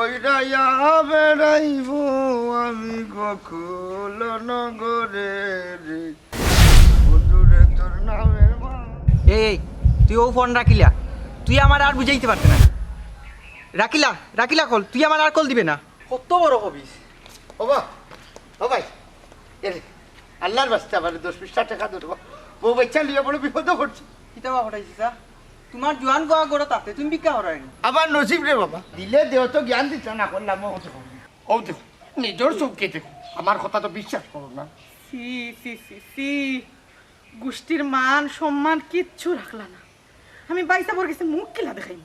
ওইরাইয়া বেড়াইব আমি গোকুল নগরে রে বন্ধুরে তোর নামের মা। এই তুই ও ফোন রাখিলা, তুই আমার আর বুঝাইতে পারতে না। রাখিলা কল, তুই আমার আর কল দিবে না। কত বড় হবিস ও ভাই আল্লাহর বাস্তে আমার 10-20 টাকা দেবো। বউ বাচ্চা লিয়ে বড় বিপদ পড়ছে। কিতাবা হটাইছি স্যার, তোমার জোয়ান গোয়া গড় তাতে তুমি ভিক্ষা হরাইনি। আবার নসিব রে বাবা, দিলে দেহ তো জ্ঞান দিতে না করলাম। ও দেখো নিজের চোখকে দেখো, আমার কথা তো বিশ্বাস করো না। গোষ্ঠীর মান সম্মান কিচ্ছু রাখলা না। আমি বাইসা পর গেছি মুখ কিলা দেখাই।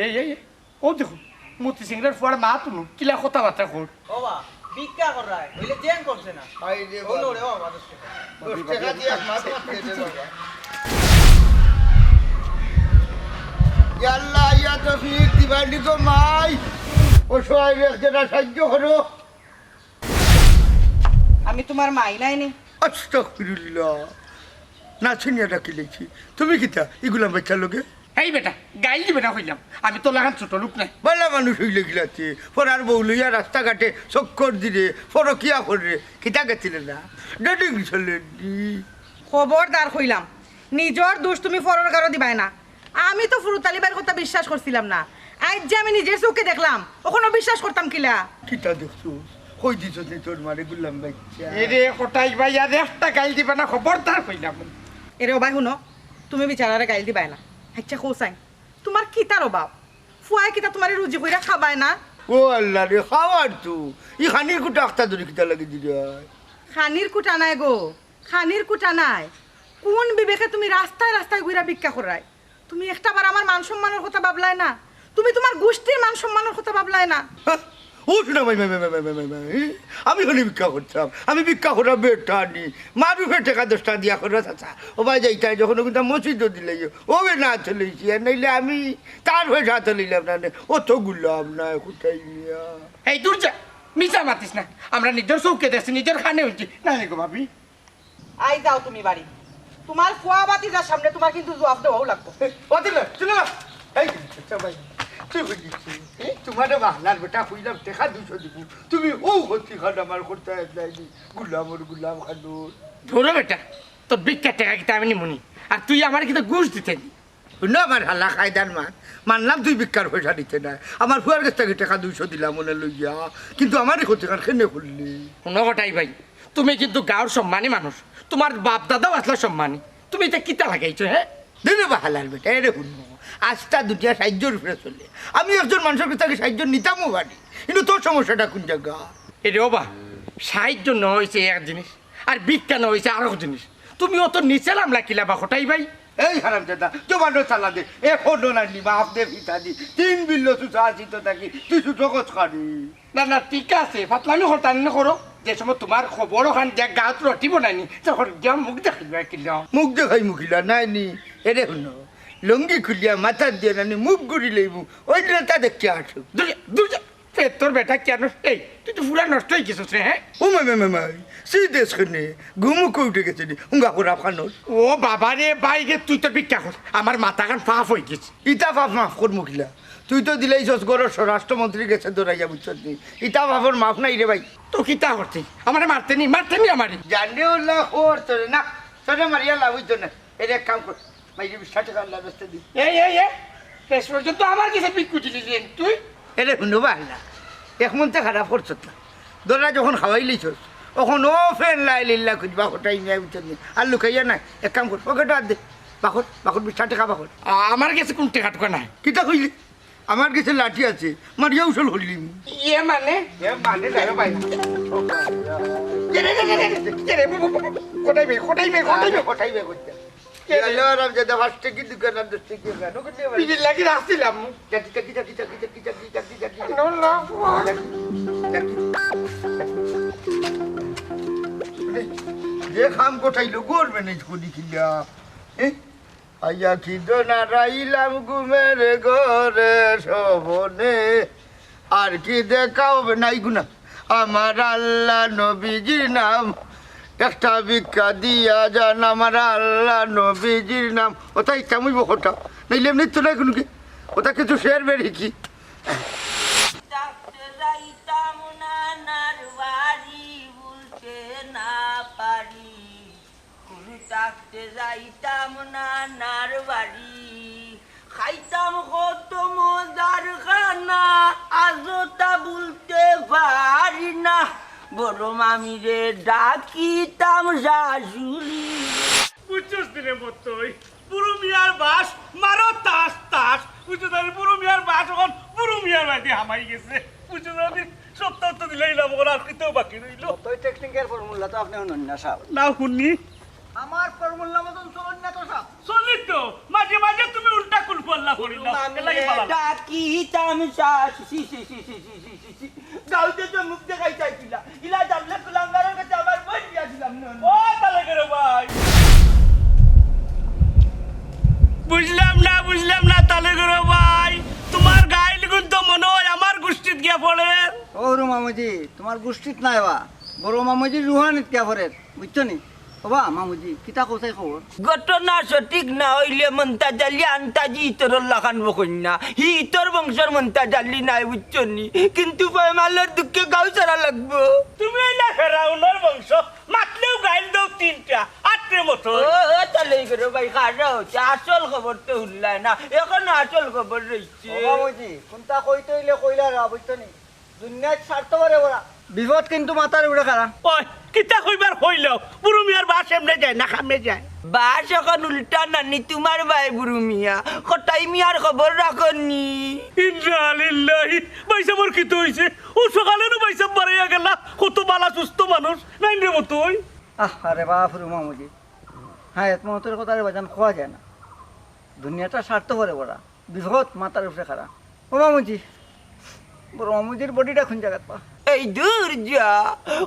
এই ও দেখো মতি সিংহের ফুয়ার মা তুমি কিলা কথাবার্তা কর। ও বা ভিক্ষা হরাই হইলে জেন করছে না। আই রে বলো রে বাবা 10 টাকা দিয়ে মাছ মারতে দে বাবা। ইয়া আল্লাহ ইয়া তৌফিক দিবানি গো মাই, ও সবাই একটা সাহায্য করো। আমি তোমার মাই নাইনি। আস্তাগফিরুল্লাহ, না চিনিয়া ডাকি লেছি। তুমি কিতা এগুলা বাচ্চা লোকে? এই বেটা গাইল দিবে না হইলাম, আমি তো লাগান ছোট লোক নাই। বলা মানুষ হইলে গিলাতে ফরার বউ লইয়া রাস্তাঘাটে চক্কর দিলে ফরকিয়া করে কিতা গেছিলে না ডেটিং চলে। খবরদার হইলাম, নিজের দোষ তুমি ফরর কারো দিবাই না। আমি তো ফুরুতালিবার কথা বিশ্বাস করছিলাম না। আজ যে আমি নিজের চোখে দেখলাম, ওখানে বিশ্বাস করতাম কিলা। কিতা দেখছো কই দিছ নি তোর মারে গুলাম বাচ্চা? এরে কোটাই ভাই আর একটা গাইল দিবে না, খবরদার হইলাম। এরে ভাই শুনো, তুমি বিচারারে গাইল দিবাই না। আচ্ছা কোসাই তোমার কিতার অভাব? ফুয়াই কিতা তোমার রুজি কইরা খাবায় না? ও আল্লাহ রে, খাওয়ার তো ই খানির কুটা আখতা ধরে কিতা লাগি দিলে। খানির কুটা নাই গো, খানির কুটা নাই। কোন বিবেকে তুমি রাস্তায় রাস্তায় ঘুরা ভিক্ষা করাই? তুমি একটাবার আমার মান সম্মানের কথা ভাবলাই না? তুমি তোমার গোষ্ঠীর মান সম্মানের কথা ভাবলাই না? ও শোনা ভাই আমি হলে ভিক্ষা করতাম, আমি ভিক্ষা করা বেটা নি মারু ফেটে 10 টাকা দিয়া করে চাচা। ও ভাই যাইতাই যখন কিন্তু মসজিদ দিলে ও বে না চলেছি, আর নাইলে আমি তার হয়ে সাথে লইলাম না। ও তো গুলাম না কোথায় নিয়া। এই দূর যা, মিশা মাতিস না। আমরা নিজের চৌকে দেখছি, নিজের খানে হইছি না গো ভাবি। আই যাও তুমি বাড়ি, তোমার ফুয়া বাতিজার সামনে তোমার কিন্তু জবাব দেওয়াও লাগবে। ও দিলে শুনো এই আচ্ছা ভাই তুই বুঝিস তোমার বাহনার বেটা কইলাম দেখা 200 দিব, তুমি ও হচ্ছি খান আমার করতে যাইনি গুলাম খানুর। ধরো বেটা তোর ভিক্ষা টাকা কিতা আমি নিমুনি, আর তুই আমার কিন্তু ঘুষ দিতে নি। শুনো আমার হাল্লা খায়দার মানলাম তুই ভিক্ষার পয়সা দিতে নাই, আমার ফুয়ার কাছ থেকে টাকা 200 দিলাম মনে লইয়া, কিন্তু আমারই ক্ষতি কার খেনে করলি। কোনো কথাই ভাই, তুমি কিন্তু গাঁর সম্মানী মানুষ, তোমার বাপ দাদাও আসলে সম্মানী, তুমি এটা কিতা লাগাইছো? হ্যাঁ দিলে বা হালার বেটা এরে শুনো, আজটা দুটিয়া সাহায্যের উপরে চলে। আমি একজন মানুষের কাছ থেকে সাহায্য নিতামও পারি, কিন্তু তোর সমস্যাটা কোন জায়গা? এরে বাবা সাহায্য ন হয়েছে এক জিনিস, আর ভিক্ষা ন হয়েছে আরো জিনিস। তুমি অত নিচে নামলা কিলা বা হঠাই ভাই? এই হারাম দাদা তোমার চালা দে এখন নানি বাপ দে পিতা দি 3 বিল্লো সুসা আসি তো থাকি তুই সুতো কচ খাবি না ঠিক আছে, ফাতলামি হরতানি না করো। যে সময় তোমার খবর ওখান যে গাঁত রটি বনাইনি তখন গিয়া মুখ দেখিবা কিলা। মুখ দেখাই মুখিলা নাই নি এরে শুনো, লুঙ্গি খুলিয়া মাথা দিয়ে নানি মুখ গুড়ি লইব ওই দিন তা দেখতে আসো। তোর বেটা কেন এই তুই তো পুরা নষ্ট হয়ে গেছিস রে? হ্যাঁ ও মাই সেই দেশ খানে ঘুমু কই উঠে গেছে নি উঙ্গা পুরা ফানোর। ও বাবা রে বাইরে তুই তো ভিক্ষা কর, আমার মাথা খান ফাফ হয়ে গেছে। ইটা বাপ মাফ কর মুখিলা, তুই তো দিলেই গড় স্বরাষ্ট্রমন্ত্রী গেছে দৌড়াইয়া বুঝছত নি, ইটা বাপর মাফ নাই রে ভাই। তো কিতা করতে আমার মারতে নি আমারে জানে ওলা ওর তোরে না তোরে মারিয়া লাভ হইতো না। এর এক কাম কর মাইরে 20 টাকা আল্লাহ বেস্তে দি। এই শেষ পর্যন্ত আমার কাছে ভিক্ষু দিলি তুই? এরে শুনবা না এক মনতে খারাপ করছত না, দোরা যখন খাওয়াই লইছস তখন ও ফের লাই লিল্লা খুঁজবা হটাই নিয়ে বুঝছত নি আর লুকাইয়া নাই। এক কাম কর পকেটে আর দে বাকর 20 টাকা বাকর। আমার কাছে কোন টাকা টুকা নাই। কিতা কইলি? আমার কাছে লাঠি আছে মারিয়া উসল হইলিম। ইয়ে মানে ভাই কোটাই বে করতে লাগি রাখছিলাম যে খাম কোটাইলো করবে না খুলি কিলা আইয়া কি দোনা রাইলাম ঘুমের ঘরে শোভনে আর কি দেখাও নাই গুনা আমার আল্লাহ নবীজির নাম একটা ভিক্ষা দিয়া যান আমার আল্লাহ নবীজির নাম। ওটা কেমন ওটা নাইলে এমনি তো না কোনো কি ওটা কিছু শেয়ার বেরিয়েছি থাকতে যাইতাম নানার বাড়ি, খাইতাম কত মজার খানা, আজও তা বলতে পারি না, বড় মামিরে ডাকিতাম শাশুড়ি। বুঝছস দিনে মতই বুড়ো মিয়ার বাস মারো তাস তাস, বুঝছো তাই বুড়ো মিয়ার বাস এখন বুড়ো মিয়ার বাড়িতে হামাই গেছে, বুঝছো তাই সপ্তাহ তো দিলেই না মনে আর কিতেও বাকি রইল। তোই টেকনিকের ফর্মুলা তো আপনি শুনুন না সাহেব। না শুননি আমার ফর্মুলা মতন চলুন না তো সাহেব। চলি তো মাঝে মাঝে তুমি উল্টা কুলফল্লা করি না, এলাকি পালা ডাকিতাম শাশুড়ি, গাউতে তো মুখ দেখাই চাইছিলা, ইলা জানলে কুলাঙ্গারের কাছে আবার বই দিয়াছিলাম না। ও তাহলে করে ভাই বুঝলাম না তাহলে করে ভাই, তোমার গায়ে লিখুন তো মনে হয় আমার গোষ্ঠীত গিয়া পড়ে। ও রু মামুজি তোমার গোষ্ঠীত নাই বা, বড় মামুজি রুহানিত কে পড়ে, বুঝছো নি? বাবা মামুজি কিতা কোথায় খবর? ঘটনা সঠিক না হইলে মন্তা জালি আন্তাজি ইতর লাখান বকন্যা, হি ইতর বংশের মন্তা জালি নাই, বুঝছো নি? কিন্তু মালের দুঃখে গাও ছাড়া লাগবো। তুমি না ফেরাউনের বংশ, মাতলেও গাইল দাও তিনটা আটটার মতো। ও তাহলে করে ভাই খারা হচ্ছে, আসল খবর তো উঠলাই না, এখন আসল খবর রয়েছে। ও মামুজি কোনটা কইতে হইলে কইলা রা, বুঝছো নি? দুনিয়ার স্বার্থ পারে ওরা, বিপদ কিন্তু মাথার উড়ে খারা। ওই কিতা কইবার হইল, বুড়ো মিয়ার বাস এমনে যায় না খামে যায়। বাস এখন উল্টা নানি, তোমার ভাই বুড়ু মিয়া, কটাই মিয়ার খবর রাখনি। ইন্দ্রালিল্লাহি বাইসাবর কিতো হইছে, ও সকালেরও বাইসাব বাড়াইয়া গেলা, কত বালা সুস্থ মানুষ নাই রে মতোই। আরে বাপ রু মামুজি, হ্যাঁ এতমতের কথা রে বাজান খোয়া যায় না, দুনিয়াটা স্বার্থ পারে ওরা, বিপদ মাথার উপরে খারা। ও মামুজি বড় মামুজির বডিটা কোন জায়গা পা? এই দূর যা,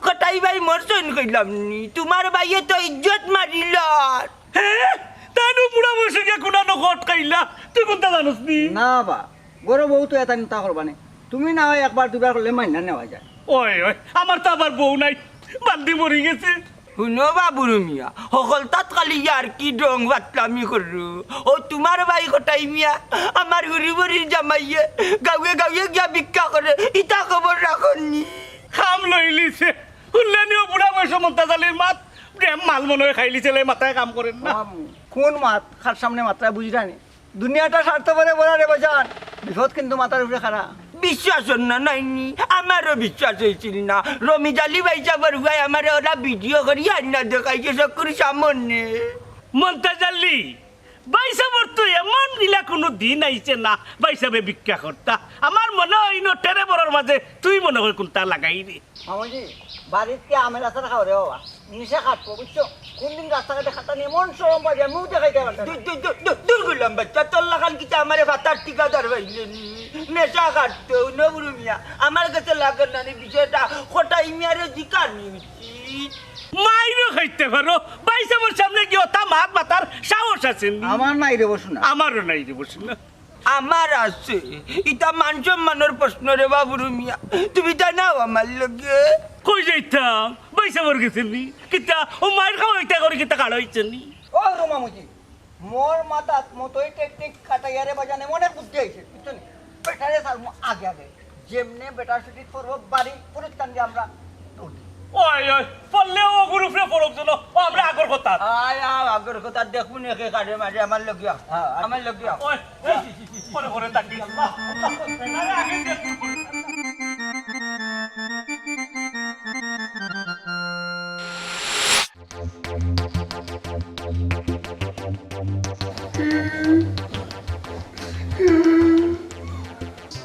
কটাই ভাই মরসন কইলাম নি, তোমার ভাইয়ে তো ইজ্জত মারিলার। হ্যাঁ তাই বুড়া বয়সে গিয়া কোনানো ঘট খাইলা, তুই কোনটা জানোস নি? না বা বড় বউ তো এটা নিতা করবানে, তুমি না হয় একবার দুবার করলে মাইনা নেওয়া যায়। ওই আমার তো আবার বউ নাই, বান্দি মরি গেছে। শুনো বা বুড়ো মিয়া, সকল তাৎকালি আর কি ডং বাতলামি করু, ও তোমার ভাই কটাই মিয়া আমার হুড়ি বুড়ির জামাইয়ে গাঁয়ে গাঁয়ে গিয়া ভিক্ষা করে, ইটা খবর রাখনি। খাম লইলিছে শুনলেনিও বুড়া বয়স মন্তা জালির মাত প্রেম মাল মনে হয় খাইলিছে, মাথায় কাম করেন না। কোন মাত খার সামনে মাত্রা বুঝি রানি, দুনিয়াটা স্বার্থ পারে বলা রে বাজান, বিপদ কিন্তু মাথার উপরে খারা। বিশ্বাস না নাইনি, আমারও বিশ্বাস হয়েছিল না। রমিজালি ভাইসা বরুয়াই আমার ওরা ভিডিও করি আন্না দেখাইছে সকর সামনে। মন্তা জালি বাইসাবর তো এমন গিলা কোনো দিন আইছে না বাইসাবে ভিক্ষা করতা, আমার মনে হয় টেরে বড়র মাঝে তুই মনে হয় কোনটা লাগাই রে। মামুজি বাড়িতে আমের আচার খাও রে বাবা, নিশা খাটবো বুঝছো, কোনদিন রাস্তাঘাটে খাতা নিয়ে মন সরম পাই যায়, মুখ দেখাইতে পারতাম না। দূর করলাম বাচ্চা, তোর লাগান কিছু আমার ভাতার ঠিকাদার হইলেন নেশা কাটতো নবরু মিয়া, আমার কাছে লাগান না বিষয়টা কোটাই মিয়ারে জিকার নিউচিত। মাইরও খাইতে পারো, বাইসাবর সামনে কি ওটা মাত মাতার সাহস আছে? আমার নাই রে বসুন, আমারও নাই রে বসুন না। আমার আছে, ইটা মান সম্মানের প্রশ্ন রে বাবুরু মিয়া, তুমি তা নাও আমার লগে। কই যাইতাম বাইসাবর গেছেন নি, কিতা ও মায়ের খাওয়া ইটা করে কিতা কাড়া হইছে নি। ও রো মামুজি মোর মাথাত মতোই টেকনিক কাটাইয়া রে বাজান, এমন এক বুদ্ধি আইছে বুঝছো নি, বেটারে সারমু আগে আগে, যেমনে বেটার ছুটি করব বাড়ি পুরস্কার দিয়ে আমরা দৌড়ি। ওই পড়লেও গ্রুপে পড়ক যেন আমরা আগর কথা। আয় আগর কথা দেখুন একে কাটে মারে আমার লগিয়া, আমার লগিয়া। ওই পরে পরে তাকি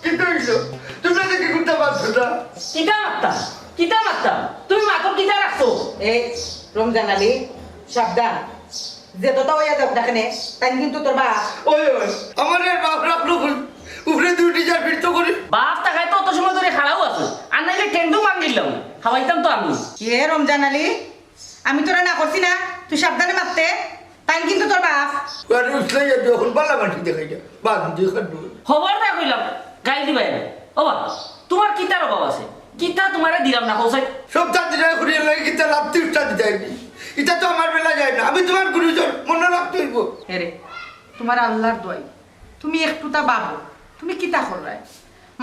কিন্তু হইলো তোমরা দেখি করতে পারছো না। কিতা মাত্তা তুমি মাথর কিতা রাখছো? এই রমজান আলী সাবধান, যে তোতা হইয়া যাক দেখনে তাই কিন্তু তোর বাপ। ওই আমার বাপ রাখলো উপরে দুটি যা ফিরত করে বাপ তাকায় তো অত সময় ধরে খাড়াও আছে, আর নাইলে টেন্ডু মাঙ্গিলাম খাওয়াইতাম তো আমি। কে রমজান আলী, আমি তোরা না করছি না তুই সাবধানে মারতে, তাই কিন্তু তোর বাপ। আরে উঠলে যখন বালা মাটি দেখাই যা বাদ দিয়ে খাটবো। খবর না কইলাম গাই দিবাই ও বা তোমার কিতার অভাব আছে, কিতা তোমারে দিলাম না কৌসাই। সব চাঁদিরা ঘুরিয়ে লাগে কিন্তু রাত্রি উঠা যায়নি, এটা তো আমার বেলা যায় না, আমি তোমার গুরুজন মনে রাখতে হইব। হেরে তোমার আল্লাহর দোয়াই, তুমি একটু তা বাবু, তুমি কিতা কররাই,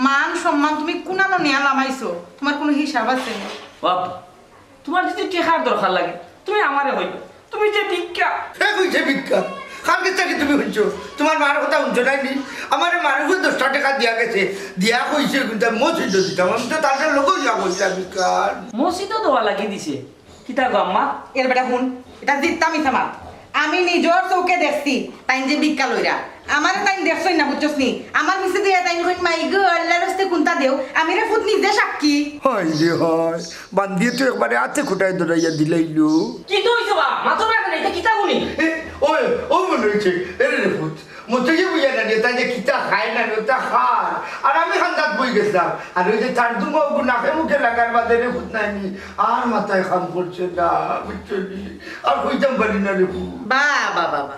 মান সম্মান তুমি কোনানো নিয়া লামাইছো, তোমার কোনো হিসাব আছে না? বাপ তোমার যদি টেকার দরকার লাগে তুমি আমারে হইবে, তুমি যে ভিক্ষা হে কইছে ভিক্ষা কালকে থেকে তুমি শুনছো তোমার মার কথা শুনছো নাইনি আমার মার 10 টাকা দিয়া গেছে দিয়া কইছে কিন্তু মসজিদ দিতাম আমি তো তাদের লোক যা বলছিলাম ভিক্ষার মসজিদও দোয়া লাগিয়ে দিছে কিতা গো আম্মা এর বেটা শুন এটা জিততাম ইসামাত আমি নিজর চৌকে দেখছি তাই যে ভিক্ষা লইরা আমারে তাই দেখছই না বুঝছস নি আমার পিছে দিয়ে তাই কই মাই গো আল্লাহর রাস্তে কোনটা দেও আমি রে ফুট নিজে সাক্ষী হয় রে হয় বান্দিয়ে তো একবারে হাতে খুঁটাই ধরাইয়া দিলাইলো কি তো হইছে বা মাথা রাখা নাই এটা কিতা গুনি ওই ও মনে হয়েছে এরে রে ফুট মতো যে বুঝা না তাই যে কিতা খায় না ওটা খায় আর আমি খান্দাত বই গেছিলাম আর ওই যে তার দুমাও নাকে মুখে লাগার বাদে রে ফুট নাইনি আর মাথায় খাম করছে না বুঝছো নি আর কইতাম পারি না রে ফুট বা বা বা বা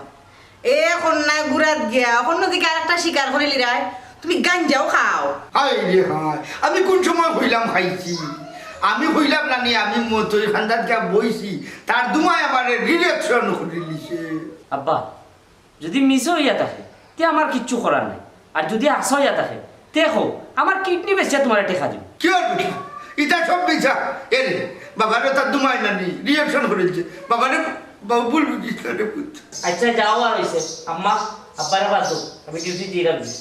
এ কন্যায় গুড়াত গিয়া অন্যদিকে আরেকটা শিকার করে লিরায় তুমি গাঞ্জাও খাও হাই রে হাই আমি কোন সময় হইলাম খাইছি আমি হইলাম না নি আমি মতোই খান্দাত গিয়া বইছি তার দুমায় আমার রিয়াকশন করে লিছে আব্বা যদি মিস হইয়া থাকে তে আমার কিচ্ছু করার নাই আর যদি আসা হইয়া থাকে দেখো আমার কিডনি বেঁচে তোমার টেকা দিব কি হবে এটা সব বেচা এরে বাবারে তার দুমায় না নি রিয়াকশন করেছে বাবারে বাবু বলবি কি করে পুত আচ্ছা যাও আর হইছে আম্মা আব্বারে বাদ আমি ডিউটি দিয়ে রাখবি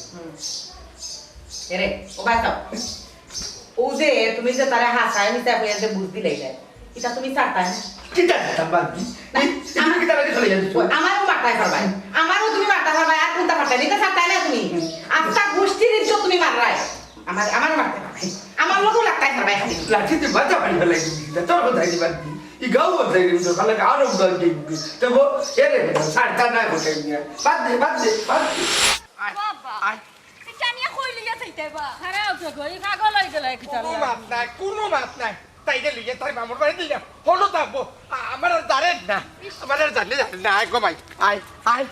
এরে ও বাইতাও ও যে তুমি যে তারে হাসায় মিছা হইয়া যে বুঝ দিলাই যায় এটা তুমি ছাড়তা না কি জানি বাদি তুমি কি তারা চলে যাচ্ছ আমারও মারতাই পারবাই আমারও তুমি মারতা পারবাই আর কোনটা পারতাই এটা ছাড়তাই না তুমি আচ্ছা গোষ্ঠীর ইজ্জত তুমি মাররাই আমারও মারতে পারবাই আমার লোকও লাগতাই পারবাই খালি লাঠিতে বাজা পানি লাগি তোর কথা কি বাদি ই গাও বলতে গেল তো খালে আরো গাল দিবি তবু এরে সারতা না কোথায় নিয়ে বাদ দে বাবা এটা নিয়ে কইলি যা চাইতে বা হারা উঠে গই কাগজ লই গেল একটা কোনো বাপ নাই তাইলে লিগে তাই মামুর বাড়ি দিলাম হলো থাকবো আমার আর জানেন না আমার আর জানে না আয় কমাই আয় আয়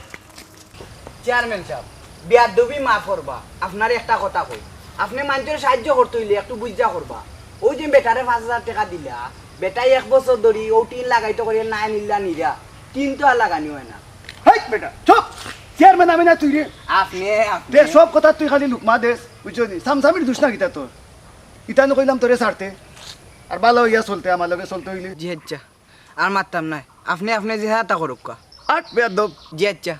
চেয়ারম্যান সাহেব বেয়াদবি মাফ করবা আপনার একটা কথা কই আপনি মানুষের সাহায্য করতে হইলে একটু বুঝা করবা ওই যে বেটারে 5000 টাকা দিলা বেটাই 1 বছর ধরি ও টিন লাগাইতে করি না নিলা নিরা টিন তো আর লাগানি হয় না হেই বেটা চুপ চেয়ারম্যান আমি না তুই রে আপনি দে সব কথা তুই খালি লুকমা দেস বুঝছো নি সামসামির দুষ্ণা কিতা তোর ইতানো কইলাম তোরে ছাড়তে আর ভালো হইয়া চলতে আমার লগে চলতে হইলে জি আচ্ছা আর মারতাম না আপনি আপনি যে হাতা করুক কা আট বেয়াদব জি আচ্ছা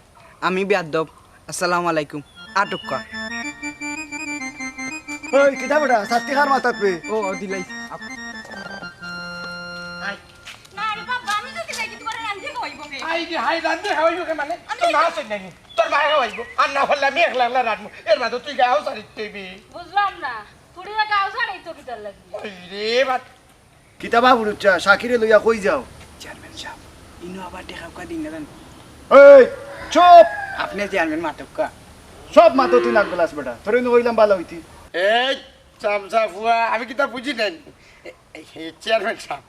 আমি বেয়াদব আসসালামু আলাইকুম আটুক্কা ওই কিতা বেটা সাত্তি খার মাথাত পে ও দিলাই না রে বাবা আমি যদি লাগি তোমার রান্ধে কইব কে আই যে হাই রান্ধে হইব কে মানে তো না হচ্ছে নাকি তোর মায়ের হইব আর না হলে আমি একলা একলা রাখবো এর মাঝে তুই গাও সারিতে দিবি বুঝলাম না তুড়িয়া গাও ছাড়াই তো কিতার লাগি ওই রে বাত কিতা বাবু রুচ্চা শাকিরে লইয়া কই যাও চেয়ারম্যান সাহেব ইনো আবার দেখাবকা দিন না এই চুপ আপনি চেয়ারম্যান মাটুক্কা সব মাতো তুই নাক গলাস বেটা তোরে নো কইলাম ভালো হইতি এই চামচা ফুয়া আমি কি তা বুঝি নাই চেয়ারম্যান সাহেব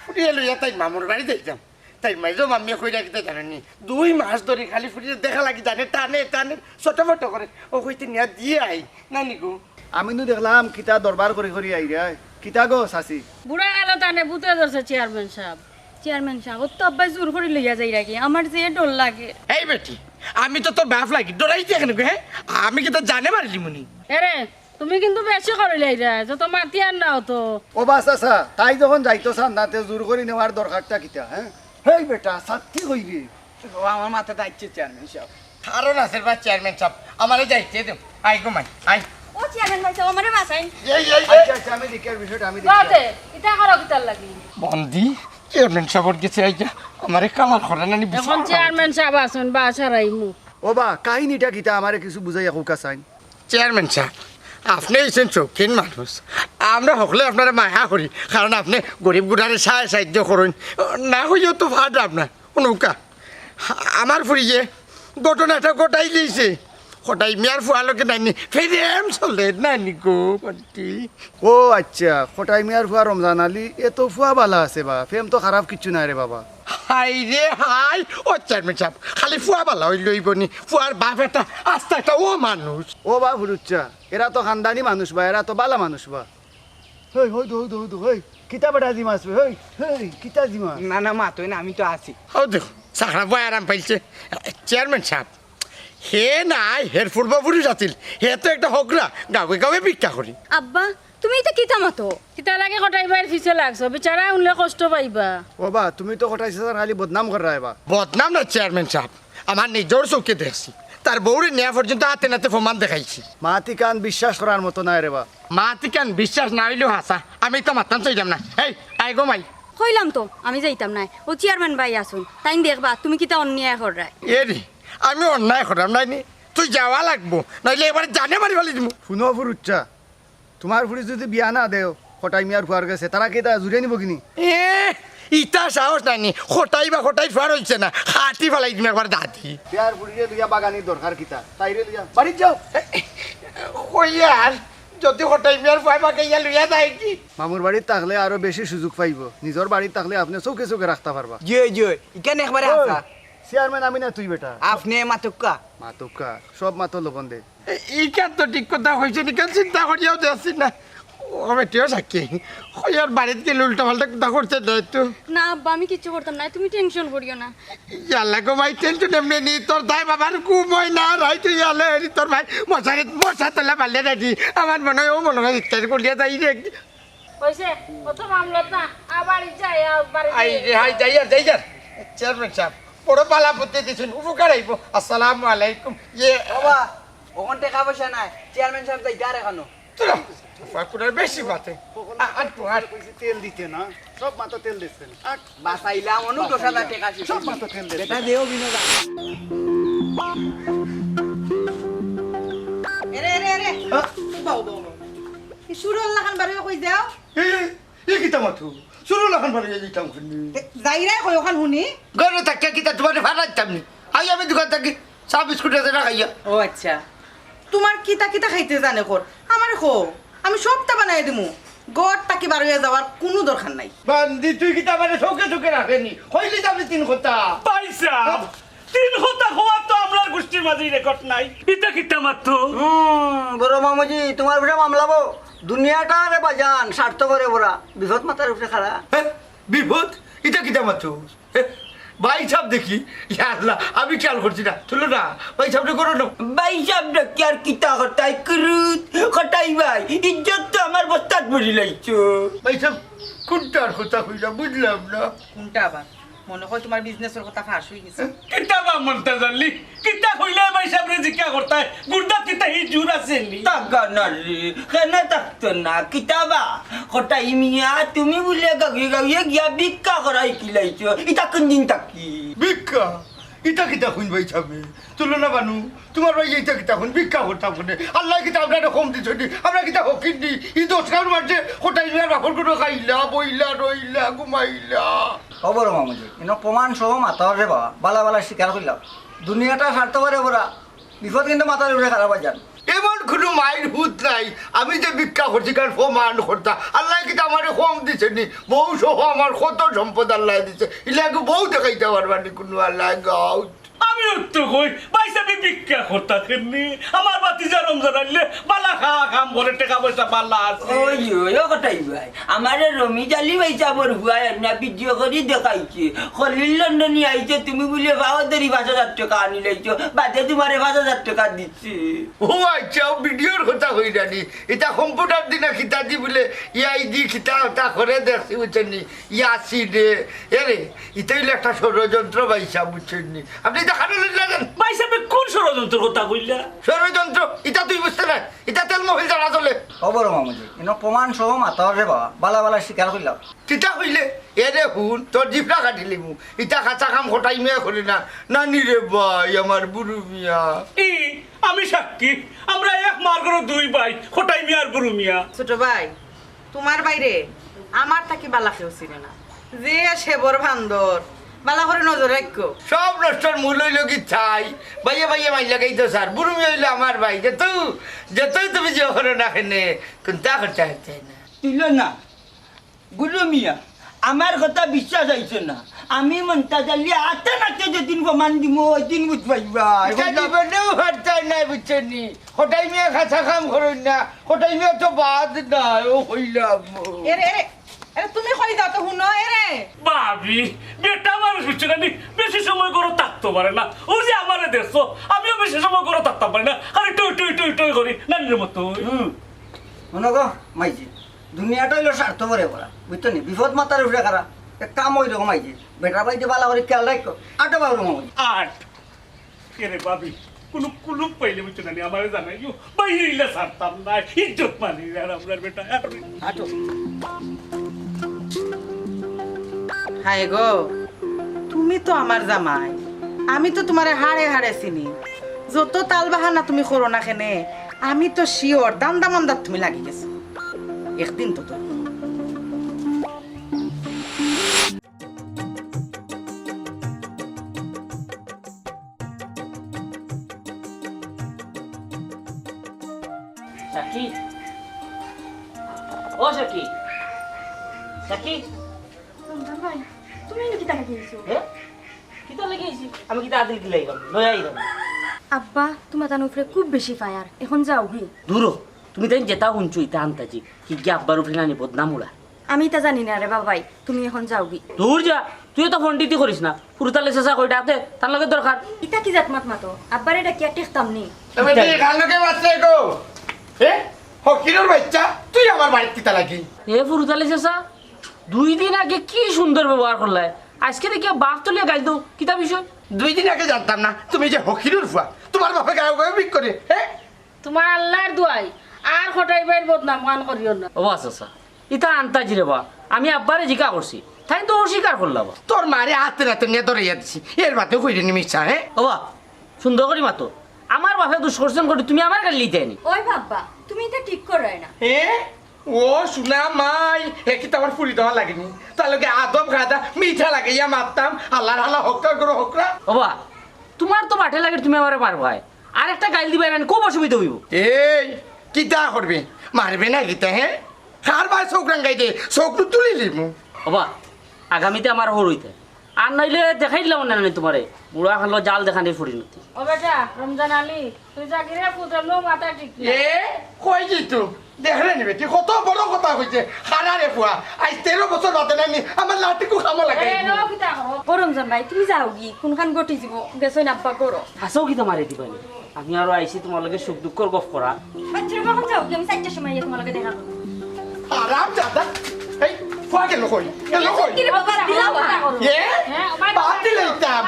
ফুটিয়ে লইয়া তাই মামুর বাড়ি যাইতাম তাই মাইজো মাম্মিয়ে কই রাখিতে জানেনি 2 মাস ধরে খালি ফুটিয়ে দেখা লাগি জানে টানে টানে ছোট ফটো করে ও কইতে নিয়া দিয়ে আই না নিগো আমি নু দেখলাম কিতা দরবার করে করি আই রে কিতা গো সাসি বুড়া গেল তানে বুতে ধরছে চেয়ারম্যান সাহেব ও তো আব্বাই জোর করে লইয়া যাই রাখি আমার যে ডর লাগে এই বেটি আমি তো তোর বাপ লাগি ডরাইতে কেন গো হ্যাঁ আমি কি তো জানে মারলি মুনি এরে তুমি কিন্তু বেশি করে লইরা যত মাতি আর নাও তো ও বাস আসা তাই যখন যাইতো সান্দাতে জোর করে নেওয়ার দরকারটা কিতা হ্যাঁ হেই বেটা সাত্তি কইবি ও আমার মাথাতে আইছে চেয়ারম্যান সাহেব কারণ আছে বা চেয়ারম্যান সাহেব আমারে যাইতে দেব আই গো মাই আই ও চেয়ারম্যান ভাই আমারে বাসাইন আচ্ছা আচ্ছা আমি দেখি আর বিষয়টা আমি দেখি বাতে এটা করো কিতার লাগি বন্দি চেয়ারম্যান সাহেব গেছে আইয়া আমারে কামাল করে না নি এখন চেয়ারম্যান সাহেব আসুন বাসারাই মু ও বা কাহিনীটা কিতা আমারে কিছু বুঝাইয়া কোকা চাইন চেয়ারম্যান সাহেব আপনি এইছেন চৌকিন মানুষ আমরা সকলে আপনারা মায়া করি কারণ আপনি গরিব গুড়ারে সাহায্য করুন না হইও তো ভাট আপনার নৌকা আমার ফুরিয়ে ঘটনাটা গোটাই দিয়েছে গোটাই মেয়ার ফুয়ালোকে নাইনি ফেরেম চলে নানি গো পান্তি ও আচ্ছা খোটাই মিয়ার ফুয়া রমজান আলী এ তো ফুয়া বালা আছে বা ফেম তো খারাপ কিচ্ছু নাই রে বাবা হাই রে হাই ও চেয়ারম্যান সাহেব খালি ফুয়া বালা হইল লইবনি ফুয়ার বাপ একটা আস্তে একটা ও মানুষ ও বা ভুরুচ্চা এরা তো খানদানি মানুষ বা এরা তো বালা মানুষ বা হই হই দো দো দো হই কিতা বেটা জিমা আসবে হই হই কিতা জিমা না না মাতই না আমি তো আছি ও দেখো সাকরা বয় আরাম পাইছে চেয়ারম্যান সাহেব হে নাই হের ফুটবল পুরুষ আছিল হে তো একটা হকরা গাঁৱে গাঁৱে ভিক্ষা করি আব্বা তুমি তো কিতা মতো কিতা লাগে কটাই বাইর পিছে লাগছো বেচারা উনলে কষ্ট পাইবা ও বা তুমি তো কটাইছে খালি বদনাম করা এবার বদনাম না চেয়ারম্যান সাহেব আমার নিজের চোখে দেখছি তার বউরে নেওয়া পর্যন্ত হাতে নাতে প্রমাণ দেখাইছি মাতি কান বিশ্বাস করার মতো নাই রে বা মাতি কেন বিশ্বাস না হইলেও হাসা আমি তো মাতাম চাইলাম না এই আই গো মাই কইলাম তো আমি যাইতাম না ও চেয়ারম্যান ভাই আসুন তাই দেখবা তুমি কিতা অন্যায় করাই এরি আমি অন্যায় করাম নাইনি তুই যাওয়া লাগবো নাইলে এবারে জানে মারি ফেলি দিব শুনো ফুরুচ্চা তোমার ফুরি যদি বিয়া না দেও কটাই মিয়ার ফুয়ার গেছে তারা কি তা জুড়ে নিব কিনি এ ইটা সাহস নাইনি খোটাই বা খোটাই ফার হইছে না হাতি ফেলাই তুমি একবার দাঁতি বিয়ার ফুরিয়ে লইয়া বাগানির দরকার কিতা তাইরে লইয়া বাড়ি যাও কইয়ার যদি খোটাই মিয়ার ফাই বা কেয়া লইয়া যায় কি মামুর বাড়ির থাকলে আরো বেশি সুযোগ পাইব নিজের বাড়ির থাকলে আপনি চৌকে চৌকে রাখতে পারবা জয় জয় ইখানে একবারে আসা চেয়ারম্যান আমি না তুই বেটা আপনি মাতুকা মাতকা সব মাতো লবণ দে ইকান তো ঠিক কথা হয়েছে ইকান চিন্তা করিয়াও দেখছি না ও বেটিও সাক্ষী কইয়ার বাড়িতে গেলে উল্টা পাল্টা কথা করছে তো না আব্বা আমি কিচ্ছু করতাম না তুমি টেনশন করিও না ইয়াল্লা গো ভাই টেনশন এমনি নি তোর দাই বাবার কুমই না রাই তুই ইয়ালে তোর ভাই মশারি মশা তোলা পারলে নাকি আমার মনে হয় ও মনে হয় ইত্যাদি করিয়া যাই রে কইছে কত মামলা না আবার যাই আবার আই রে হাই যাইয়ার যাইয়ার চেয়ারম্যান সাহেব বড় পালা পড়তে দিছেন উপকার আইব আসসালামু আলাইকুম ইয়ে বাবা ওখান টাকা পয়সা নাই চেয়ারম্যান সাহেব যাইতে আর এখানো তোরা ফাকুরের বেশি বাতে আর কইছি তেল দিতে না সব মাতো তেল দিচ্ছেন বাসাইলাম অনু 10,000 টাকা সব মাতো তেল দিতে বেটা দেও বিনোদন এরে এরে এরে বাউ বাউ কি সুরল লাখান বারে কই যাও এ কিতা মাথু শুরু লাখান বাড়ি যাইতাম খুনি যাইরা কই ওখান শুনি ঘরে থাকি কিতা তোমার ভাড়াইতাম নি আই আমি দোকান থাকি চা বিস্কুট আছে না খাইয়া ও আচ্ছা তোমার কিতা কিতা খাইতে জানে কর আমার খো আমি সবটা বানাই দিমু গড় টাকি বার হয়ে যাওয়ার কোনো দরকার নাই বান্দি তুই কিতা মানে চৌকে চৌকে রাখেনি হইলি যাবি 3 কথা পয়সা 3 কথা হওয়া তো আমরা গোষ্ঠীর মাঝে রেকর্ড নাই এটা কিতা মাত্র বড় মামুজি তোমার উপরে মামলাবো দুনিয়াটা রে বাজান স্বার্থ করে বড়া বিপদ মাতার উপরে খাড়া বিপদ এটা কিতা মাথু ভাই সাহেব দেখি ইয়া আল্লাহ আমি খেয়াল করছি না তুলো না ভাই সাহেবটা করো না ভাই সাহেব ডাকি আর কিতা হতাই করুত হতাই ভাই ইজ্জত তো আমার বস্তাত ভরি লাইছো ভাই সাহেব কোনটার কথা কইলা বুঝলাম না কোনটা আবার মনে হয় তোমার বিজনেসের কথা ফাঁস হয়ে গেছে কিতা বা মনটা জানলি কিতা কইলে ভাই সাহেব জিজ্ঞা করতাই গুর্দা কিতা হি জুর আছে নি টাকা না রে কেন থাকতো না কিতাবা হতাই মিয়া তুমি বলে গাগিয়ে গাগিয়ে গিয়া ভিক্ষা করাই কি লাইছো ইটা কোন দিন থাকি ভিক্ষা এটা কিতা খুন ভাই সাহেব তুলো না বানু তোমার ভাই এইটা কিতা খুন ভিক্ষা করতাম কোনে আল্লাহ কিতা আপনারা কম দিছনি আমরা কিতা হকিন দি ই দোষকার মাঝে কোটাই মিয়া রাখল করে খাইলা বইলা রইলা ঘুমাইলা খবর মামুজি এনে প্রমাণ সহ মাথার রে বাবা বালা বালা স্বীকার করলাম দুনিয়াটা স্বার্থ করে বড়া বিপদ কিন্তু মাথার উপরে খারাপ যান এমন কোনো মাইর ভূত নাই আমি যে ভিক্ষা করছি কারণ প্রমাণ করতাম আল্লাহ কিতা আমার কম দিছেনি বউ সহ আমার কত সম্পদ আল্লাহ দিছে ইলাকে বউ দেখাইতে পারবানি কোনো আল্লাহ গাও আমি তো কই ভাই সাহেব ভিক্ষা করতা কেমনি আমার বাতিজা রমজান আনলে বালা খাওয়া কাম করে টাকা পয়সা পাল্লা আছে ওই ওই কথাই ভাই আমার রমি জালি ভাই চাবর হুয়াই না ভিডিও করি দেখাইছে খলিল লন্ডনী আইছে তুমি বলে বাহাদুরি 5,000 টাকা আনি লাইছো বাদে তোমারে 5,000 টাকা দিচ্ছি ও আচ্ছা ভিডিওর কথা কই জানি এটা কম্পিউটার দিনা খিতা দি বলে ইয়াই দি খিতা তা করে দেখছি বুঝছেননি ইয়াসি রে এরে এটা হইলে একটা ষড়যন্ত্র ভাইসা বুঝছেননি আপনি দেখানো লাগেন ভাই সাহেব কোন ষড়যন্ত্রের কথা কইলা ষড়যন্ত্র এটা তুই বুঝতে না এটা তেল মহিল জানা চলে খবর মামুজি এনে প্রমাণ সহ মাথার রে বাবা বালা বালা স্বীকার করলাম কিতা হইলে এরে হুন তোর জিপটা কাটিলি মু ইটা কাঁচা কাম ঘটাই মেয়ে করি না নানি রে ভাই আমার বুড়ু মিয়া ই আমি সাক্ষী আমরা এক মার করে 2 ভাই খোটাই মিয়া আর বুড়ু মিয়া ছোট ভাই তোমার বাইরে আমার তাকে বালা কেউ চিনে না যে সেবর ভান্দর বালা করে নজর রাখো সব নষ্টর মূল হইল কি চাই ভাইয়ে ভাইয়ে মাই লাগাই তো স্যার বুড়ু মিয়া হইলে আমার ভাই যেতই তুমি যে ওখানে না খেনে কোনটা খরচা হচ্ছে না তুলো না গুরু মিয়া আমার কথা বিশ্বাস হইছে না আমি মনটা জানলি আতে নাতে যেদিন প্রমাণ দিব ওই দিন বুঝবাইবা এটা জীবনেও খরচাই নাই বুঝছেনি হোটাই মিয়া খাঁচা কাম করুন না হোটাই মিয়া তো বাদ না ও হইলাম এরে এরে এরে তুমি কই যাও তো হুনো এরে ভাবি বেটা মানুষ বুঝছে না বেশি সময় করে থাকতে পারে না ও যে আমারে দেখছো আমিও বেশি সময় করে থাকতে পারি না খালি টুই টুই টুই টুই করি নানির মতো মনে গো মাইজি দুনিয়াটা হইলো স্বার্থ করে পড়া বুঝতো নি বিপদ মাতার উপরে খারা এক কাম হইল মাইজি বেটা বাইতে বালা করে খেয়াল রাখো আটা বাবু মামুজি আট কে রে বাবি কোনো কুলুপ পাইলে বুঝছো না আমার জানাই বাইরে ইলা ছাড়তাম না ইজ্জত মানি আর আপনার বেটা আটো হায় গো তুমি তো আমার জামাই আমি তো তোমারে হাড়ে হাড়ে চিনি যত তাল বাহানা তুমি করো না কেনে আমি তো শিওর দান্দা মান্দার তুমি লাগি গেছো একদিন তো তো সাকি ও সাকি সাকি ভাই তুমি এনে কিতা লাগিয়েছো হ্যাঁ কিতা লাগাইছি আমি কিতা আদিল দিলাই গেল লই আইলাম আব্বা তোমার তার উপরে খুব বেশি ফায়ার এখন যাও হি দূরো তুমি তাই যেটা শুনছো ইতা আনতাছি কি কি আব্বার উঠে নানি বদনাম উড়া আমি তা জানি না রে বাবাই তুমি এখন যাও গি দূর যা তুই তো ফোন টিটি করিস না পুরুতালে চেষ্টা কই ডাকতে তার লগে দরকার ইতা কি জাত মাত মাতো আব্বার এটা কি টেকতাম নি তুমি কি গালকে বাচ্চা গো এ হকিরর বাচ্চা তুই আমার বাড়িতে কিতা লাগি এ পুরুতালে চেষ্টা 2 দিন আগে কি সুন্দর ব্যবহার করলে আজকে দেখি বাপ তুলিয়া গাইল দো কিতা বিষয় 2 দিন আগে জানতাম না তুমি যে হকিরর ফুয়া তোমার বাপে গায়ে গায়ে বিক করে হ্যাঁ তোমার আল্লাহর দুয়াই আর খটাই বাইর বদনাম মান করিও না ও আচ্ছা ইতা আনতাজি রে বা আমি আব্বারে জিকা করছি তাই তো অস্বীকার করলাম তোর মারে হাতে রাতে নিয়ে ধরে দিছি এর বাতে কইরে নিমিছা হ্যাঁ ও বা সুন্দর করি মাতো আমার বাপে দুষ্কর্ষণ করে তুমি আমার গালি লিতে নি ওই বাবা তুমি এটা ঠিক করে না এ ও শুনা মাই একি তো আমার ফুরি দেওয়া লাগেনি তার লগে আদব গাদা মিঠা লাগাইয়া মারতাম আল্লাহর আল্লাহ হকরা করো হকরা ও বা তোমার তো মাঠে লাগে তুমি আমারে মারবো আর একটা গাইল দিবে না খুব অসুবিধা হইব এই কিতা করবে মারবে না কিতা হ্যাঁ কার ভাই চৌকরাং গাই দে চৌকটু তুলি লিমু ও বা আগামীতে আমার হর হইতে আর নইলে দেখাই দিলাম না তোমারে বুড়া খালো জাল দেখানি ফুরি নতি ও বেটা রমজান আলী তুই জাগিরে পুত্র নো মাথা ঠিক এ কই জিতু দেখলে নিবে তুই কত বড় কথা কইছে খানা রে ফুয়া আজ 13 বছর বাদে নাই আমার লাঠিকু খামো লাগে ও রমজান ভাই তুমি যাও গি কোনখান গটি যাব গেছই না আব্বা করো হাসও কি তোমারে দিবানি আমি আরো আইছি তোমার লগে সুখ দুঃখর গপ করা আচ্ছা কখন যাও কি আমি 4টার সময় তোমার লগে দেখা করব আরাম জাদা এই ফুয়া গেল কই কি রে বাবা দিলাও এ বাদ দিলে ইতাম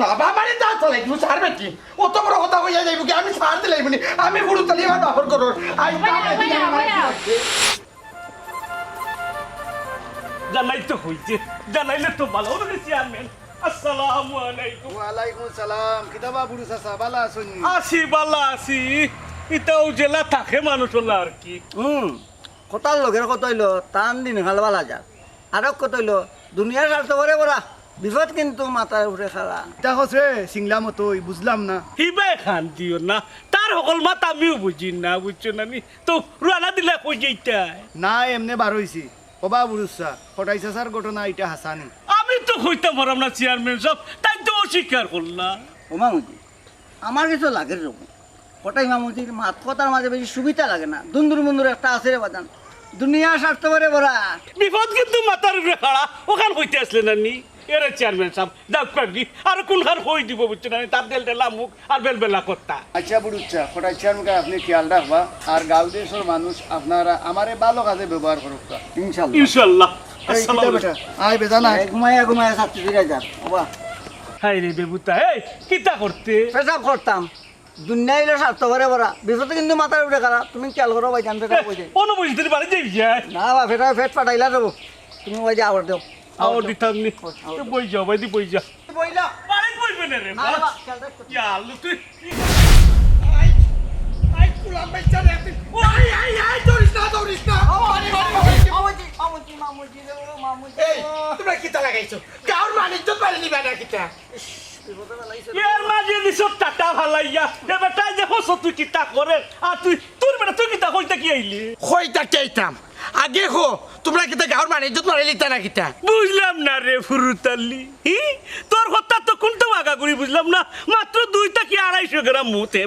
বাবা মানে তা চলে তুই ছাড়বে কি অত বড় কথা কইয়া যাইব কি আমি ছাড় দিলাই মানে আমি বুড়ো তালি আমার বাপর করো আই জানাই তো হইছে জানাইলে তো ভালো হবে চেয়ারম্যান আসসালামু আলাইকুম ওয়ালাইকুম সালাম কিতাবা বুড়ু চাচা বালা আছেন আসি বালা আসি ইতাও জেলা থাকে মানুষ হলো আর কি কতার লগের কত হইলো টান দিন হালবালা যা আরো কত হইলো দুনিয়ার স্বার্থ করে বড়া বিপদ কিন্তু মাথার উপরে খাড়া তা হচ্ছে সিংলা মতোই বুঝলাম না হিবাই খান দিও না তার সকল মাত আমিও বুঝি না বুঝছো না নি তো রানা দিলে কই যাইতাই না এমনি বার হইছি কবা বুড়ুসা ফটাই চাচার ঘটনা এটা হাসানি আমি তো কইতে পারলাম না চেয়ারম্যান সব তাই তো অস্বীকার করলাম ও মামুজি আমার কিছু লাগে রে কটাই মামুজির মাত কথার মাঝে বেশি সুবিধা লাগে না দুন্দুর মুন্দুর একটা আছে রে বাজান দুনিয়া স্বার্থ করে বড়া বিপদ কিন্তু মাথার উপরে খাড়া ওখান হইতে আসলে না নি এরা চেয়ারম্যান সাহেব ডাক পাবি আর কোনখান হই দিব বুঝছো না তার দেল দেলা মুখ আর বেলবেলা করতা আচ্ছা বুড়ুচ্ছা ফটাই চারমুখে আপনি খেয়াল রাখবা আর গাঁও দেশের মানুষ আপনারা আমারে ভালো কাজে ব্যবহার করুক ইনশাল্লাহ ইনশাআল্লাহ এই কিতা বেটা আয় বেজা না ঘুমাইয়া ঘুমাইয়া ছাত্রী ফিরে যান বাবা হাই রে বেবুতা এই কিতা করতে পেশাব করতাম দুনিয়া এলে স্বার্থ করে বড়া বিপদে কিন্তু মাথার উপরে খারাপ তুমি খেয়াল করো ভাই জানতে কই যায় অনুমতি বাড়ি যাই যায় না বা ফেটা ফেট পাঠাইলা দেবো তুমি ওই যে আবার দেও আওয়ার দিতাম নি বই যাও ভাই দি বই যা বইলা বাড়ি বইবে না রে না বাবা খেয়াল রাখো ইয়া আল্লাহ তুই আই কুলাম বেচা রে আই দৌড়িস না এই তোমরা কিতা লাগাইছো গাঁর মানিজ্য পারে নিবা না কিতা ইয়ার মাঝে দিছ টাটা ভালাইয়া এ বেটা যে হস তুই কিতা করে আর তুই তোর বেটা তুই কিতা কইতা কি আইলি কইতা চাইতাম আগে হো তোমরা কিতা গাঁর মানিজ্য মারে লিতা না কিতা বুঝলাম না রে ফুরুতালি তোর কথা তো কোনটা আগা করি বুঝলাম না মাত্র 2টা কি 250 গ্রাম মুতে